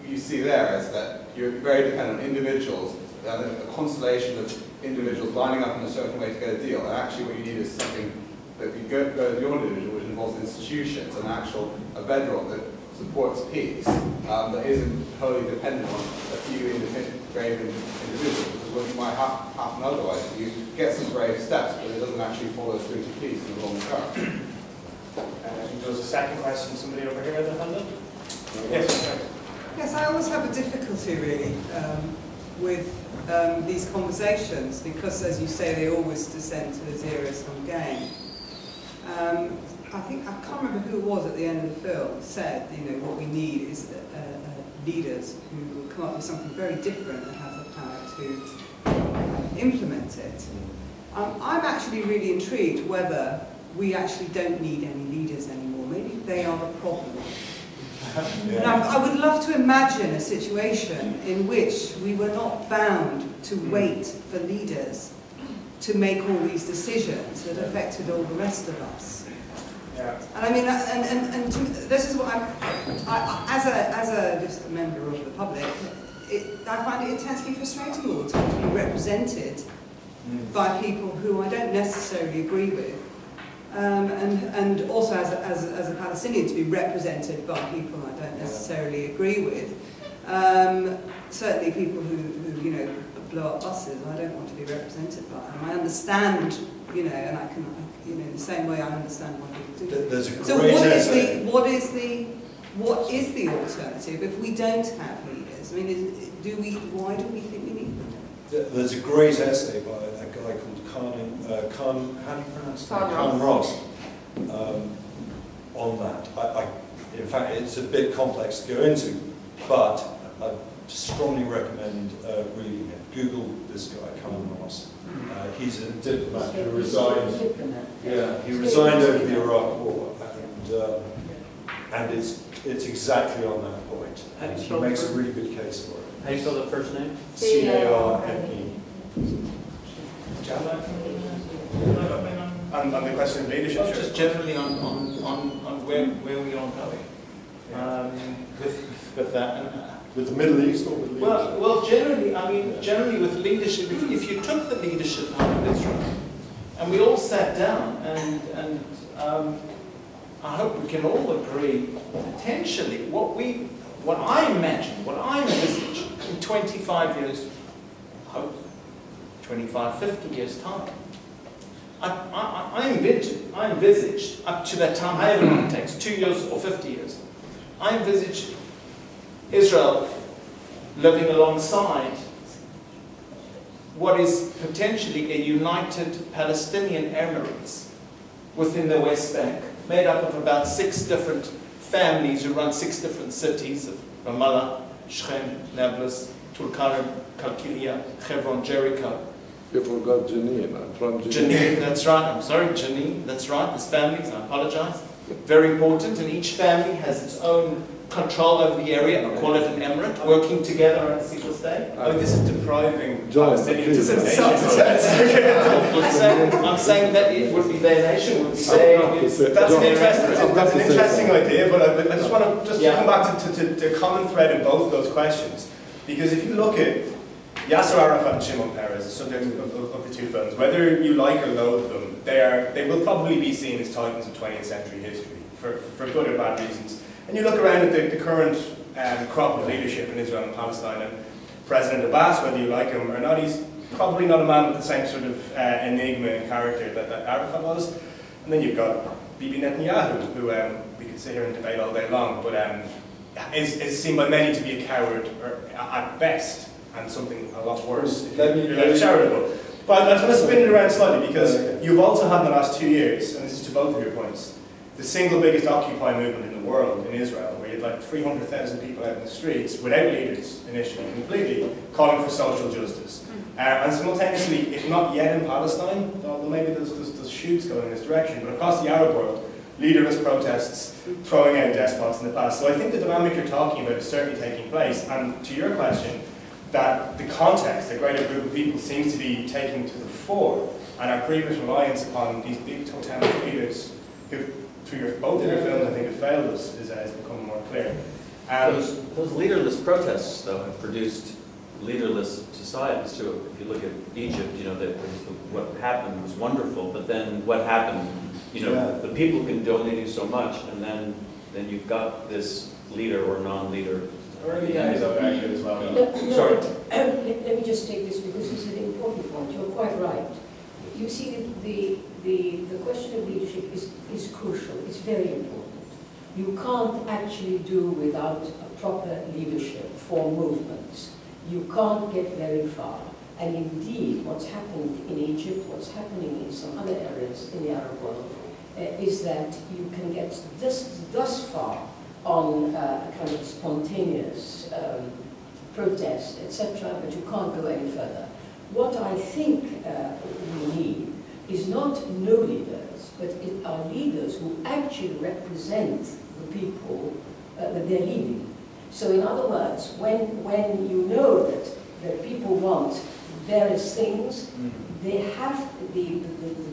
you see there is that you're very dependent on individuals, a constellation of individuals lining up in a certain way to get a deal. And actually what you need is something that you go beyond individual, which involves institutions, a bedrock that supports peace, that isn't wholly dependent on a few brave individuals. Because what you might happen otherwise, you get some brave steps, but it doesn't actually follow through to peace in the long term. I think there was a second question. Somebody over here at the hand up? Yes. Yes, I always have a difficulty really with these conversations because, as you say, they always descend to a zero-sum game. I can't remember who it was at the end of the film said, what we need is leaders who will come up with something very different and have the power to implement it. I'm actually really intrigued whether we actually don't need any leaders anymore. Maybe they are a problem. Now, I would love to imagine a situation in which we were not bound to wait for leaders to make all these decisions that affected all the rest of us. Yeah. And I mean, and this is what as just a member of the public, I find it intensely frustrating all the time to be represented by people who I don't necessarily agree with. And also as a Palestinian to be represented by people I don't necessarily agree with. Certainly people who blow up buses, I don't want to be represented by them. I understand, and I can, in the same way I understand why people do. There's a great so what is the alternative if we don't have leaders? I mean, why do we think we need them? There's a great essay by a guy called Karmi, how do you pronounce it? Karmi Ross, on that. In fact, it's a bit complex to go into, but I strongly recommend reading it. Google this guy, Karmi Ross. He's a diplomat who resigned. Yeah, he resigned over the Iraq War, and it's exactly on that point. And he makes a really good case for it. How do you spell the first name? C-A-R-M-E. On the question of leadership, well, just generally on where we are going with that. And, with the Middle East or with leadership? Well, generally with leadership, if you took the leadership out of Israel, and we all sat down, and I hope we can all agree, potentially, what we what I imagine, what I envisage in 25 years, I hope, 25, 50 years' time. I envisage, up to that time, however long it takes, 2 years or 50 years, I envisage Israel living alongside what is potentially a united Palestinian Emirates within the West Bank, made up of about 6 different families who run 6 different cities of Ramallah, Shechem, Nablus, Tulkarem, Kalkilia, Hebron, Jericho. You forgot Jenin. I'm from Jenin. Jenin, that's right. I'm sorry, Jenin, that's right. There's families, I apologize. Very important, and each family has its own control over the area. I call it an emirate, working together on a single state. Oh, this is depriving Palestinians of I'm saying that it would be their nation, would be That's an interesting idea, but I just want to come back to the common thread in both of those questions. Because if you look at Yasser Arafat and Shimon Peres, the subject of the 2 films, whether you like or loathe them, they will probably be seen as titans of 20th century history, for good or bad reasons. And you look around at the current crop of leadership in Israel and Palestine, and President Abbas, whether you like him or not, he's probably not a man with the same sort of enigma and character that Arafat was. And then you've got Bibi Netanyahu, who we could sit here and debate all day long, but is seen by many to be a coward, or at best, and something a lot worse if you're less charitable. But I just want to spin it around slightly, because you've also had in the last 2 years, and this is to both of your points, the single biggest Occupy movement in the world in Israel, where you had like 300,000 people out in the streets without leaders initially, completely calling for social justice. And simultaneously, if not yet in Palestine, well, maybe there's shoots going in this direction, but across the Arab world, leaderless protests, throwing out despots in the past. So I think the dynamic you're talking about is certainly taking place. And to your question, that the context, the greater group of people, seems to be taking to the fore, and our previous reliance upon these big totalitarian leaders, who, through both of your films, I think have failed us, has become more clear. Those leaderless protests, though, have produced leaderless societies too. If you look at Egypt, you know, what happened was wonderful, but then what happened, you know, the people can donate you so much, and then you've got this leader or non-leader. Or in the end, as well. Sorry. Let me just take this, because this is an important point. You're quite right. You see, the question of leadership is crucial. It's very important. You can't actually do without a proper leadership for movements. You can't get very far. And indeed, what's happened in Egypt, what's happening in some other areas in the Arab world, is that you can get thus far on a kind of spontaneous protest, etc., but you can't go any further. What I think we need is not no leaders, but it are leaders who actually represent the people that they're leading. So in other words, when you know that people want various things, they have the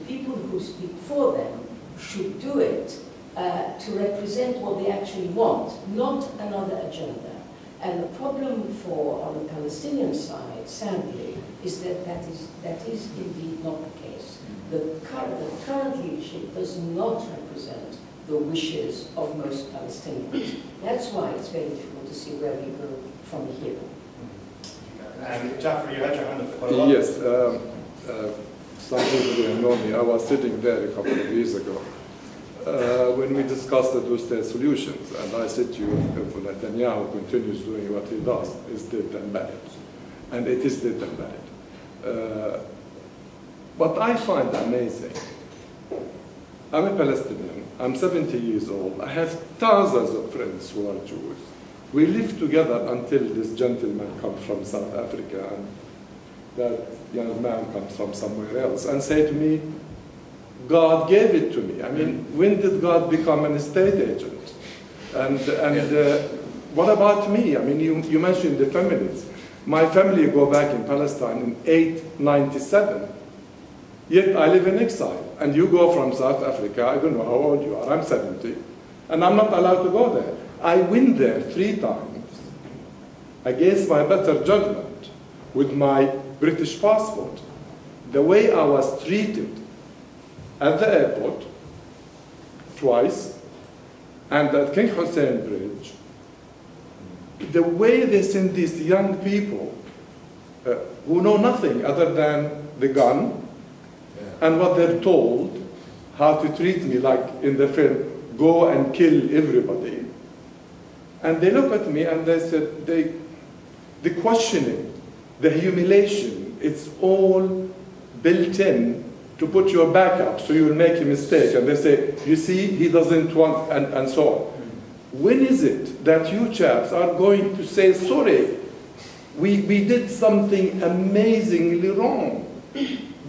people who speak for them should do it to represent what they actually want, not another agenda. And the problem on the Palestinian side, sadly, is that is indeed not the case. The current leadership does not represent the wishes of most Palestinians. That's why it's very difficult to see where we go from here. Jaffer, you had your hand up quite a lot. Yes, some people didn't know me. I was sitting there a couple of years ago when we discussed the two-state solutions, and I said to you, if Netanyahu continues doing what he does, it's dead and buried. And it is dead and buried. What I find amazing, I'm a Palestinian, I'm 70 years old, I have thousands of friends who are Jews. We lived together until this gentleman comes from South Africa, and that young man comes from somewhere else, and say to me, God gave it to me. I mean, when did God become an estate agent? And what about me? I mean, you mentioned the families. My family go back in Palestine in 897. Yet I live in exile. And you go from South Africa, I don't know how old you are, I'm 70, and I'm not allowed to go there. I went there 3 times against my better judgment with my British passport. The way I was treated at the airport twice, and at King Hussein Bridge, the way they send these young people who know nothing other than the gun and what they're told, how to treat me, like in the film, go and kill everybody. And they look at me and they said, the questioning, the humiliation, it's all built in to put your back up so you will make a mistake. And they say, you see, he doesn't want, and so on. When is it that you chaps are going to say, sorry, we did something amazingly wrong.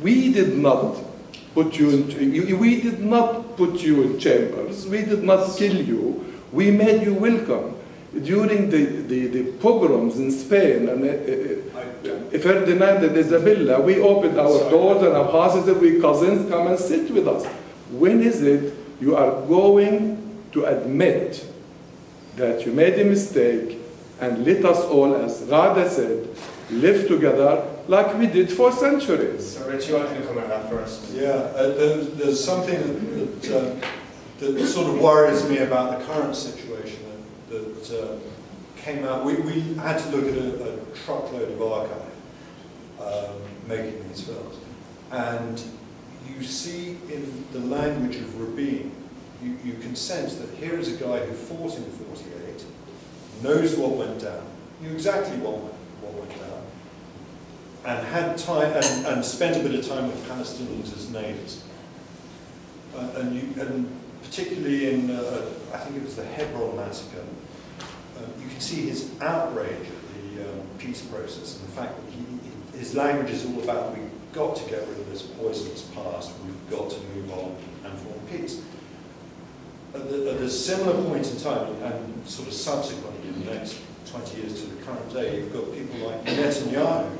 We did not put you in, we did not put you in chambers. We did not kill you. We made you welcome. During the pogroms in Spain, and Ferdinand and Isabella, we opened our doors and our houses and we cousins, come and sit with us. When is it you are going to admit that you made a mistake and let us all, as Ghada said, live together like we did for centuries? So Rich, you wanted to come at that first. Yeah, there's something that sort of worries me about the current situation that came out. We had to look at a truckload of archive making these films. And you see in the language of Rabin, you can sense that here is a guy who fought in 48, knows what went down, knew exactly what went down, and had time and spent a bit of time with Palestinians as neighbours. And particularly in, I think it was the Hebron massacre, you can see his outrage at the peace process and the fact that his language is all about we've got to get rid of this poisonous past, we've got to move on and form peace. At a similar point in time, and sort of subsequently in the next 20 years to the current day, you've got people like Netanyahu,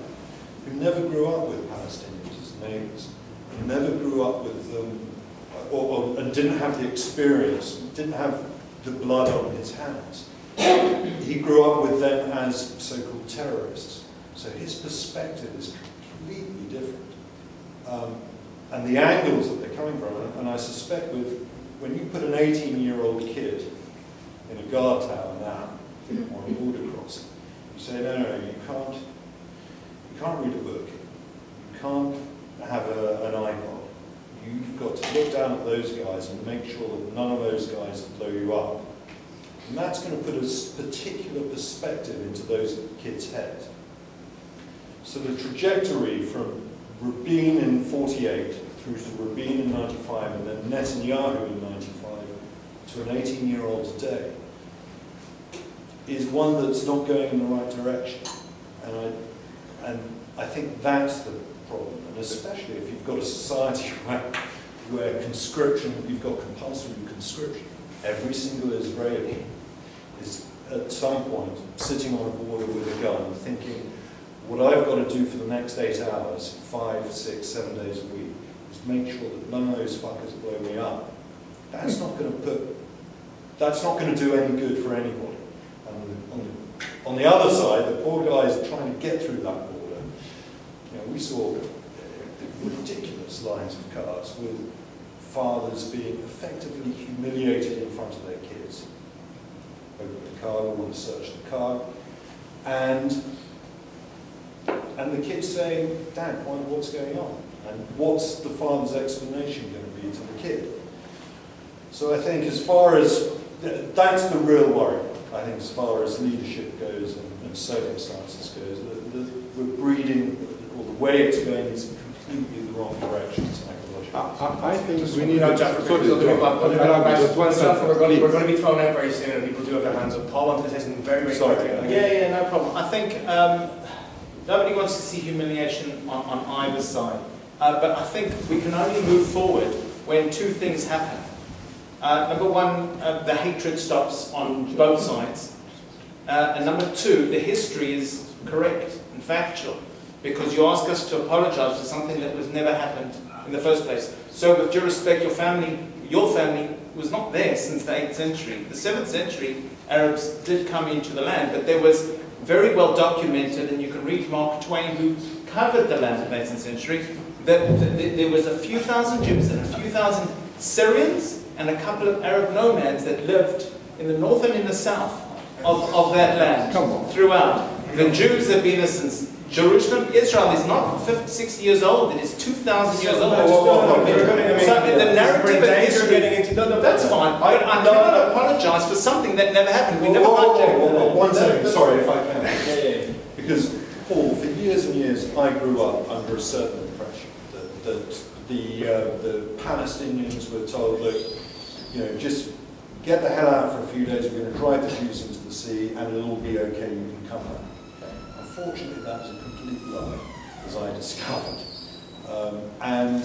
who never grew up with Palestinians as neighbours, who never grew up with them, and didn't have the experience, didn't have the blood on his hands. He grew up with them as so-called terrorists. So his perspective is completely different. And the angles that they're coming from, and I suspect when you put an 18-year-old kid in a guard tower now, on a border crossing, you say, no, you can't read a book, you can't have an iPod. You've got to look down at those guys and make sure that none of those guys blow you up. And that's going to put a particular perspective into those kids' heads. So the trajectory from Rabin in 48 through to Rabin in 95 and then Netanyahu in 95 to an 18-year-old today is one that's not going in the right direction. And I think that's the problem. And especially if you've got a society where conscription, you've got compulsory conscription. Every single Israeli is at some point sitting on a border with a gun thinking, what I've got to do for the next 8 hours, 5, 6, 7 days a week, is make sure that none of those fuckers blow me up. That's not going to do any good for anybody. And on the other side, the poor guys trying to get through that border, we saw ridiculous lines of cars with fathers being effectively humiliated in front of their kids. Open the car, we want to search the car, and the kids saying, Dad, what's going on? And what's the father's explanation going to be to the kid? So I think as far as, that's the real worry, I think as far as leadership goes and circumstances goes, we're breeding, or the way it's going is completely the wrong direction psychologically. I think we need We're going to be thrown out very soon and people do have their hands up. Paul wanted to say something very, very quickly. Yeah, no problem. I think nobody wants to see humiliation on either side. But I think we can only move forward when two things happen. Number one, the hatred stops on both sides. And number two, the history is correct and factual, because you ask us to apologize for something that was never happened in the first place. So with due respect, your family was not there since the 8th century. The 7th century, Arabs did come into the land, but there was very well documented, and you can read Mark Twain, who covered the land in the 18th century, that there was a few thousand Jews and a few thousand Syrians and a couple of Arab nomads that lived in the north and in the south. of that land. Come on. Throughout. The Jews have been there since Jerusalem. Israel is not 50, 60 years old, it is 2,000 years old. So the narrative of history, getting into that's fine. I cannot apologize for something that never happened. We never hijacked. One second, sorry if I can. Because, Paul, for years and years, I grew up under a certain impression that the Palestinians were told, look, you know, just get the hell out for a few days, we're going to drive the Jews into the sea, and it'll all be okay, you can come back. Unfortunately, that was a complete lie, as I discovered. And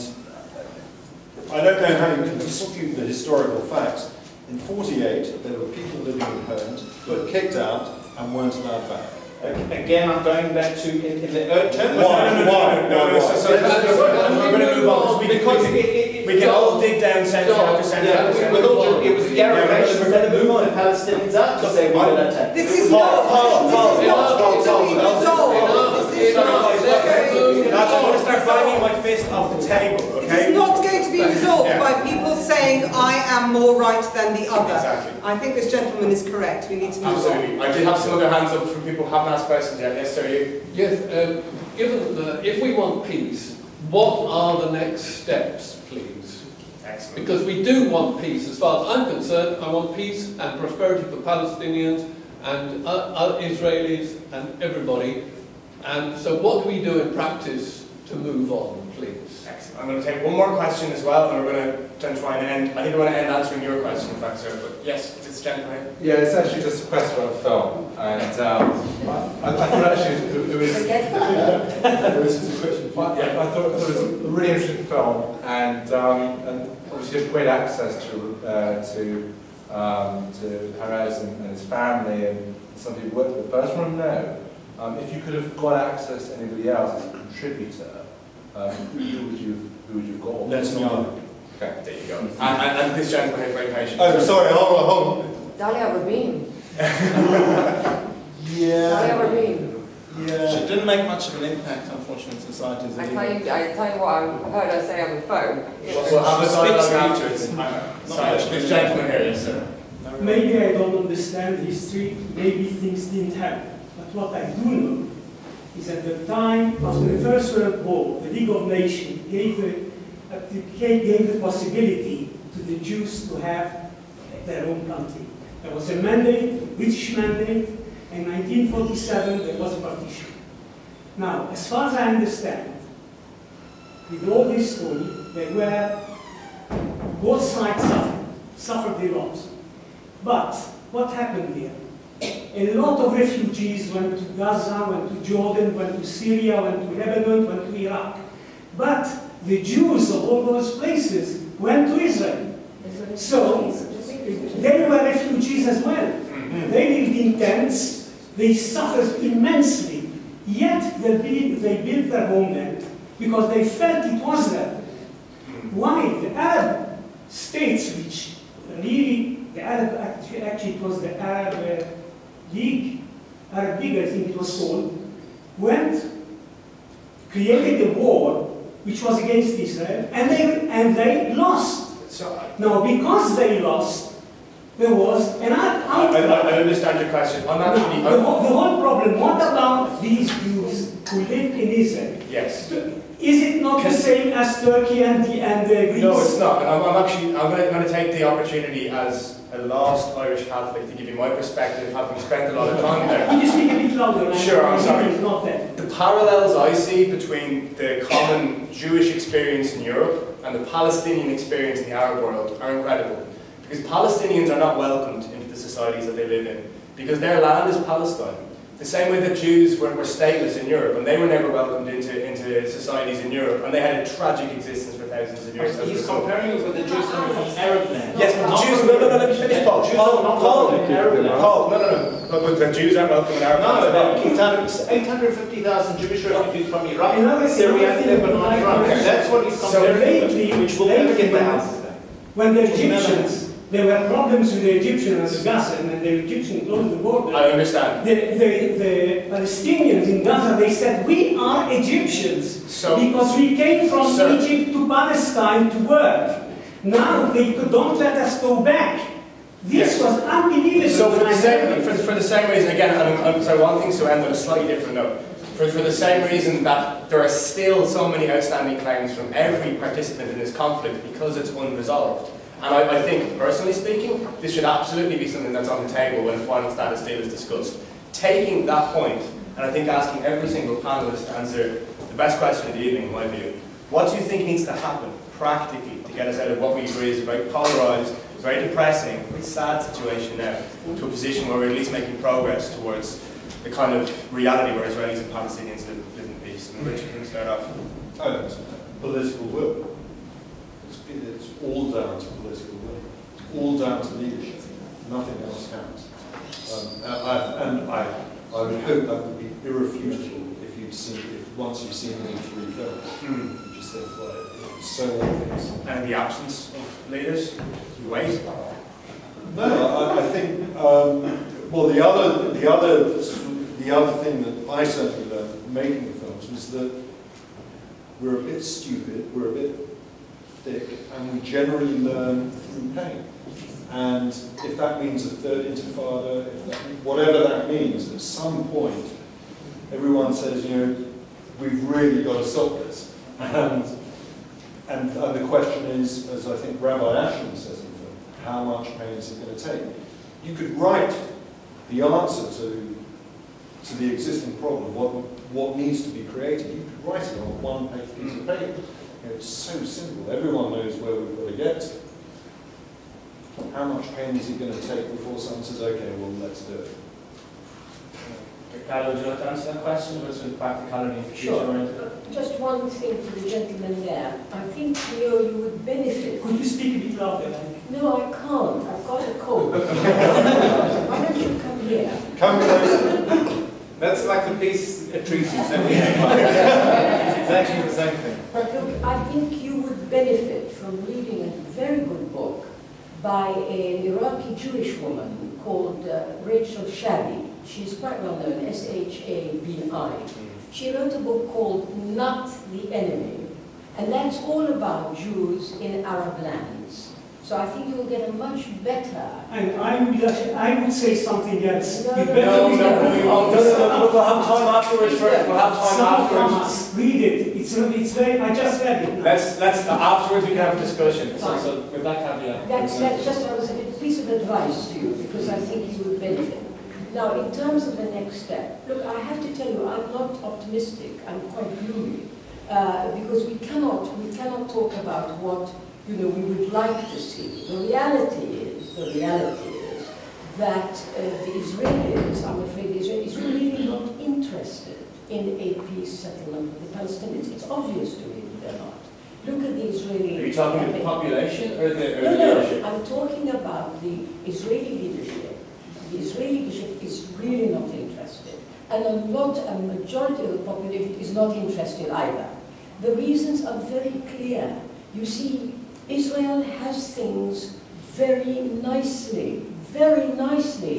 I don't know how you can dispute the historical facts. In 48, there were people living in homes who were kicked out and weren't allowed back. Again, I'm going back to in the terms. Why? No, so we're going to move on because we can all dig down century after century after century. It was the Arab nations that moved the Palestinians out because they wanted to attack. This is not I'm going to start banging my fist off the table, okay? It is not going to be resolved by people saying, I am more right than the other. Exactly. I think this gentleman is correct. We need to move Absolutely. on. I did have some other hands up from people who haven't asked questions yet. Yes, sir, you? Yes, given that if we want peace, what are the next steps, please? Excellent. Because we do want peace. As far as I'm concerned, I want peace and prosperity for Palestinians and Israelis and everybody. And so what do we do in practice to move on, please? Excellent. I'm going to take one more question as well, and we're going to then try and end. I think I want to end answering your question, in fact, sir. But yes, this gentleman. Yeah, it's actually just a question on film, and I thought actually it was I thought it was a really interesting film, and obviously you have great access to Perez and his family and some people worked with. But I just want to know if you could have got access to anybody else as a contributor, who would you have got? Let's not. Okay. There you go. And this gentleman is very patient. Oh, sorry, hold on. Dalia Rabin. Yeah. Dalia Rabin. Yeah. She didn't make much of an impact, unfortunately, in society. I tell you what I heard her say on the phone. We'll have a dialogue afterwards. This gentleman here, yes, sir. Maybe I don't understand history, maybe things didn't happen. But what I do know is at the time of the First World War, the League of Nations gave the possibility to the Jews to have their own country. There was a mandate, a British mandate, and in 1947 there was a partition. Now, as far as I understand, with all this story, they were, both sides suffered a lot. But what happened here? A lot of refugees went to Gaza, went to Jordan, went to Syria, went to Lebanon, went to Iraq. But the Jews of all those places went to Israel. So they were refugees as well. They lived in tents, they suffered immensely, yet they built their homeland because they felt it was there. Why? The Arab states, which really, actually it was the Arab League, I think it was called, created a war which was against Israel, and they lost. Now, because they lost, there was an outcry. I understand your question. I'm actually, the whole problem, what about these Jews who live in Israel? Yes. Is it not the same as Turkey and Greece? No, it's not. And I'm going to take the opportunity as a lost Irish Catholic to give you my perspective, having spent a lot of time there. Could you speak a bit louder? Sure, I'm sorry. It's not that. The parallels I see between the common Jewish experience in Europe and the Palestinian experience in the Arab world are incredible. Because Palestinians are not welcomed into the societies that they live in. Because their land is Palestine. The same way that Jews were stateless in Europe, and they were never welcomed into societies in Europe, and they had a tragic existence for thousands of years. He's comparing it with the Jews coming from Arab land. Yes, but the Jews, no, let me finish, Paul. Paul, no. But the Jews aren't welcome in Arab land. No, 850,000 Jewish refugees from Iraq, Syria, Lebanon, Iraq. That's what he's comparing, which will never get the houses back. When the Egyptians, there were problems with the Egyptians and Gaza, and the Egyptians closed the border. I understand. The Palestinians in Gaza, they said, we are Egyptians because we came from Egypt to Palestine to work. Now they don't let us go back. This was unbelievable. So for the same reason, again, I want things to end on a slightly different note. For the same reason that there are still so many outstanding claims from every participant in this conflict because it's unresolved. And I think, personally speaking, this should absolutely be something that's on the table when a final status deal is discussed. Taking that point, and I think asking every single panelist to answer the best question of the evening, in my view, what do you think needs to happen practically to get us out of what we agree is a very polarised, very depressing, very sad situation now, to a position where we're at least making progress towards the kind of reality where Israelis and Palestinians live in peace? And Richard, can we start off? Political will. It's all down to political will. It's all down to leadership. Nothing else counts. I would hope that would be irrefutable if once you've seen all three films. You just think, well, it's so many things. And in the absence of leaders, you wait. No, I think. Well, the other thing that I certainly learned making the films was that we're a bit stupid, we're a bit thick, and we generally learn through pain. And if that means a third intifada, whatever that means, at some point, everyone says, you know, we've really got to stop this. And the question is, as I think Rabbi Ashman says in the film, how much pain is it going to take? You could write the answer to the existing problem, what needs to be created. You could write it on a one-page piece of paper. You know, it's so simple. Everyone knows where we've got to get to. How much pain is it going to take before someone says, okay, well, let's do it? Ghada, would you like to answer that question? What's the practicality? Sure. Just one thing to the gentleman there. I think, you would benefit. Could you speak a bit louder? No, I can't. I've got a cold. Why don't you come here? Come closer. That's like the peace treaties that we have. It's actually the same thing. But look, I think you would benefit from reading a very good book by an Iraqi Jewish woman called Rachel Shabi. She's quite well known, S-H-A-B-I. She wrote a book called Not the Enemy, and that's all about Jews in Arab lands. So I think you'll get a much better... And I would say something else. No, we'll have time afterwards for it. We'll have time afterwards. Read it. It's very... I just read it. Let's afterwards we can have a discussion. So with that caveat. That's just a piece of advice to you, because I think you would benefit. Now, in terms of the next step, look, I have to tell you, I'm not optimistic. I'm quite gloomy, because we cannot talk about what we would like to see. The reality is that the Israelis, I'm afraid, the Israelis are really not interested in a peace settlement with the Palestinians. It's obvious to me that they're not. Look at the Israeli... Are you talking about the population or the leadership? No, I'm talking about the Israeli leadership. The Israeli leadership is really not interested. And a majority of the population is not interested either. The reasons are very clear. You see, Israel has things very nicely,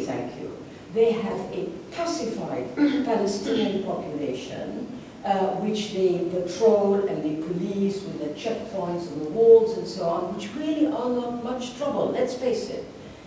thank you. They have a pacified Palestinian population, which they patrol and they police with the checkpoints and the walls and so on, which really are not much trouble, let's face it.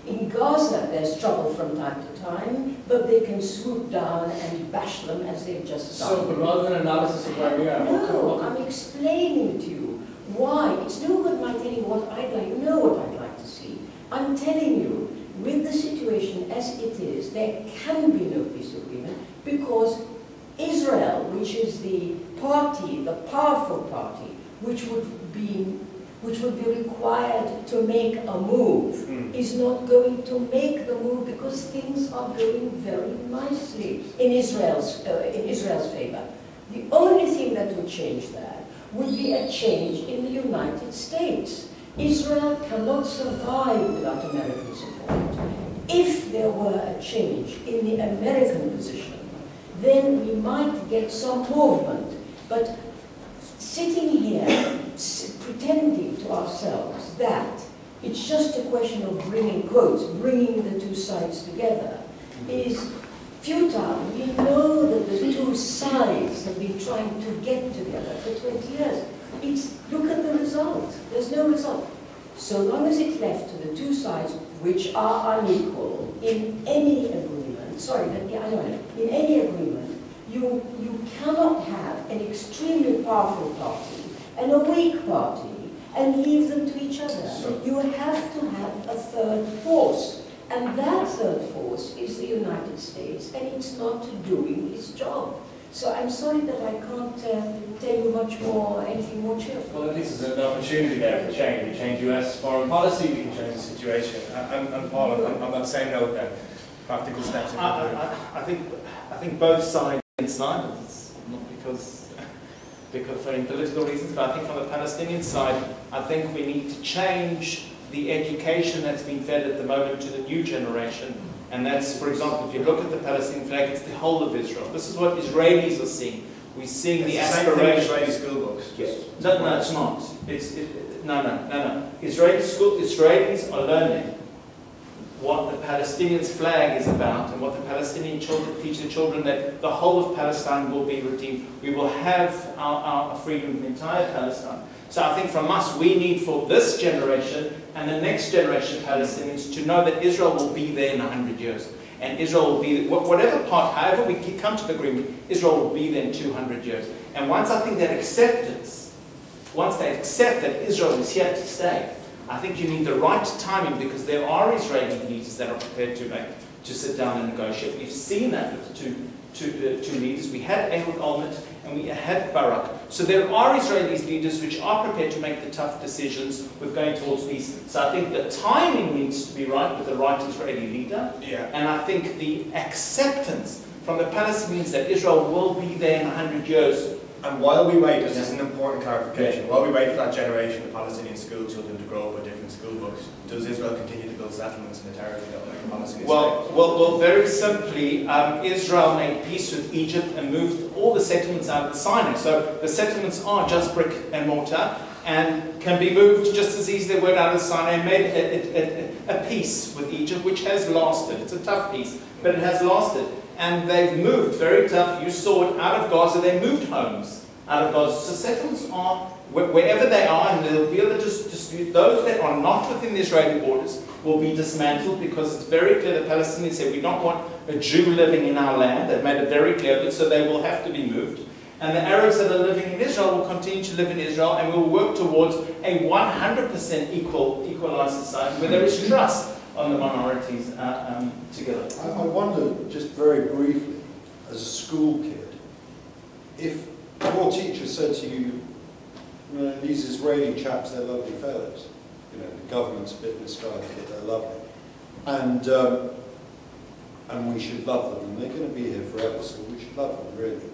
In Gaza, there's trouble from time to time, but they can swoop down and bash them as they've just done. So, but rather than analysis of where we are... No, I'm explaining to you why. It's no good my telling you what I'd like. You know what I'd like to see. I'm telling you, with the situation as it is, there can be no peace agreement because Israel, which is the party, the powerful party, which would be required to make a move, is not going to make the move because things are going very nicely in Israel's favor. The only thing that would change that would be a change in the United States. Israel cannot survive without American support. If there were a change in the American position, then we might get some movement. But sitting here, pretending to ourselves that it's just a question of bringing the two sides together, is futile. We know that the two sides have been trying to get together for 20 years. Look at the result. There's no result. So long as it's left to the two sides which are unequal in any agreement, in any agreement, you cannot have an extremely powerful party and a weak party and leave them to each other. You have to have a third force. And that third force is the United States, and it's not doing its job. So I'm sorry that I can't tell you much more, anything more cheerful. Well, at least there's an opportunity there for change. We change US foreign policy, we can change the situation. And Paul, on that same note then, practical steps. I think both sides are Zionists, not because for any political reasons, but I think from the Palestinian side, I think we need to change the education that's being fed at the moment to the new generation. And that's, for example, if you look at the Palestinian flag, it's the whole of Israel. This is what Israelis are seeing. We're seeing the aspiration. Israeli school books. No, it's not. No. Israelis are learning what the Palestinians' flag is about and what the Palestinian children teach the children, that the whole of Palestine will be redeemed. We will have our freedom in the entire Palestine. So I think from us, we need for this generation and the next generation of Palestinians to know that Israel will be there in 100 years. And Israel will be, whatever part, however we come to the agreement, Israel will be there in 200 years. And once I think that acceptance, once they accept that Israel is here to stay, I think you need the right timing, because there are Israeli leaders that are prepared to sit down and negotiate. We've seen that with the two leaders. We had Ehud Olmert and we had Barak. So there are Israeli leaders which are prepared to make the tough decisions with going towards peace. So I think the timing needs to be right with the right Israeli leader. Yeah. And I think the acceptance from the Palestinians that Israel will be there in 100 years. And while we wait, this is an important clarification, while we wait for that generation of Palestinian school children to grow up with different school books, does Israel continue to build settlements in the territory that like the Palestinians? Well, very simply, Israel made peace with Egypt and moved all the settlements out of the Sinai. So the settlements are just brick and mortar and can be moved just as easily as they were out of the Sinai, and made a peace with Egypt, which has lasted. It's a tough peace, but it has lasted. And they've moved, very tough, you saw it, out of Gaza. They moved homes out of Gaza. So settlements are, wherever they are, and there'll be a dispute, those that are not within the Israeli borders will be dismantled, because it's very clear the Palestinians say we don't want a Jew living in our land. They've made it very clear, so they will have to be moved. And the Arabs that are living in Israel will continue to live in Israel, and we'll work towards a 100% equalized society where there is trust on the minorities together. I wonder, just very briefly, as a school kid, if your teacher said to you, these Israeli chaps, they're lovely fellows, the government's a bit misguided, but they're lovely, and we should love them, and they're going to be here forever, so we should love them, really.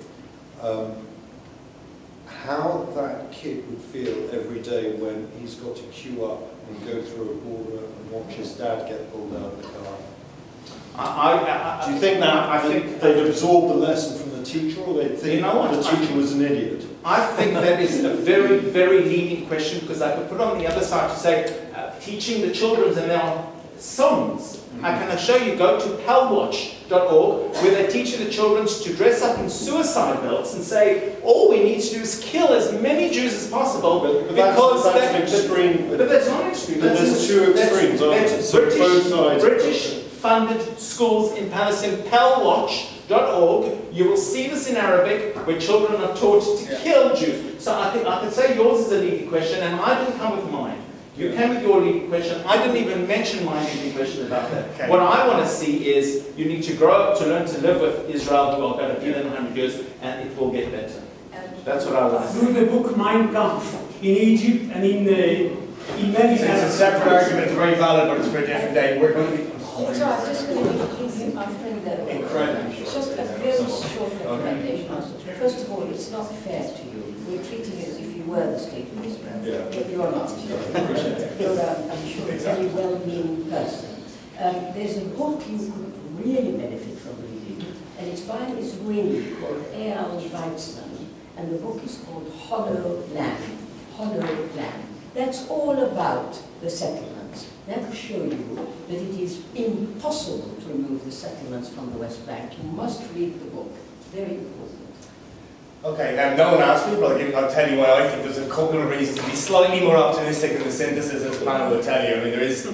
How that kid would feel every day when he's got to queue up and go through a border and watch his dad get pulled out of the car. Do you think that they'd absorb the lesson from the teacher, or they'd think the teacher was an idiot? I think that is a very, very leading question, because I could put on the other side to say, teaching the children and their songs. I can assure you, go to palwatch.org, where they're teaching the children to dress up in suicide belts and say, all we need to do is kill as many Jews as possible, because that's an extreme. But that's not extreme. But there's two extremes, aren't there? So British-funded schools in Palestine, palwatch.org, you will see this in Arabic, where children are taught to kill Jews. So I could say yours is a leading question, and I didn't come with mine. You came with your leading question. I didn't even mention my leading question about that. Okay. What I want to see is you need to grow up to learn to live with Israel, who are going to be there in 100 years, and it will get better. That's what I like. Through the book Mein Kampf, in Egypt and in many It's a separate argument, it's very valid, but it's for a different day. We're going to be... I'm just going to give you my friend there. Incredibly short. Just a very short recommendation. First of all, it's not fair to you. We're treating it as if you were the state of Israel. Yeah. But you're not. You're, I'm sure, a very well-meaning person. There's a book you could really benefit from reading, and it's by an Israeli called Eyal Weizmann, and the book is called Hollow Land. Hollow Land. That's all about the settlements. That will show you that it is impossible to remove the settlements from the West Bank. You must read the book. Very important. Okay, now no one asked me, but I'll tell you why I think there's a couple of reasons to be slightly more optimistic than the synthesis as the panel will tell you. I mean, there is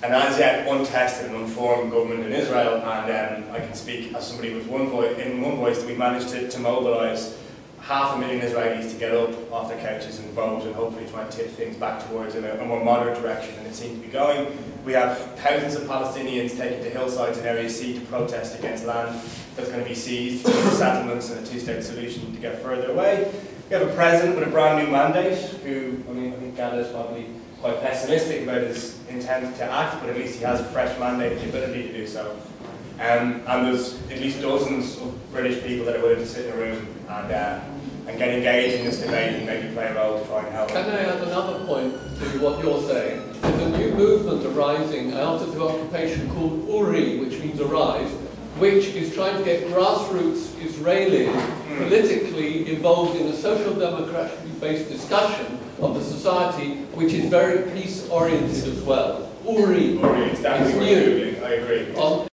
an as yet untested and unformed government in Israel, and I can speak as somebody with OneVoice, in OneVoice, that we managed to mobilise 500,000 Israelis to get up off their couches and vote, and hopefully try and tip things back towards a more moderate direction than it seems to be going. We have thousands of Palestinians taking to hillsides in Area C to protest against land that's going to be seized, settlements and a two-state solution to get further away. We have a president with a brand new mandate who, I mean, I think Ghada is probably quite pessimistic about his intent to act, but at least he has a fresh mandate and the ability to do so. And there's at least dozens of British people that are willing to sit in a room and get engaged in this debate and maybe play a role to try and help. Can I add another point to what you're saying? There's a new movement arising after the occupation called URI, which means arise, which is trying to get grassroots Israelis politically involved in a social democratically based discussion of the society, which is very peace oriented as well. URI. URI, it's definitely worth Googling, I agree.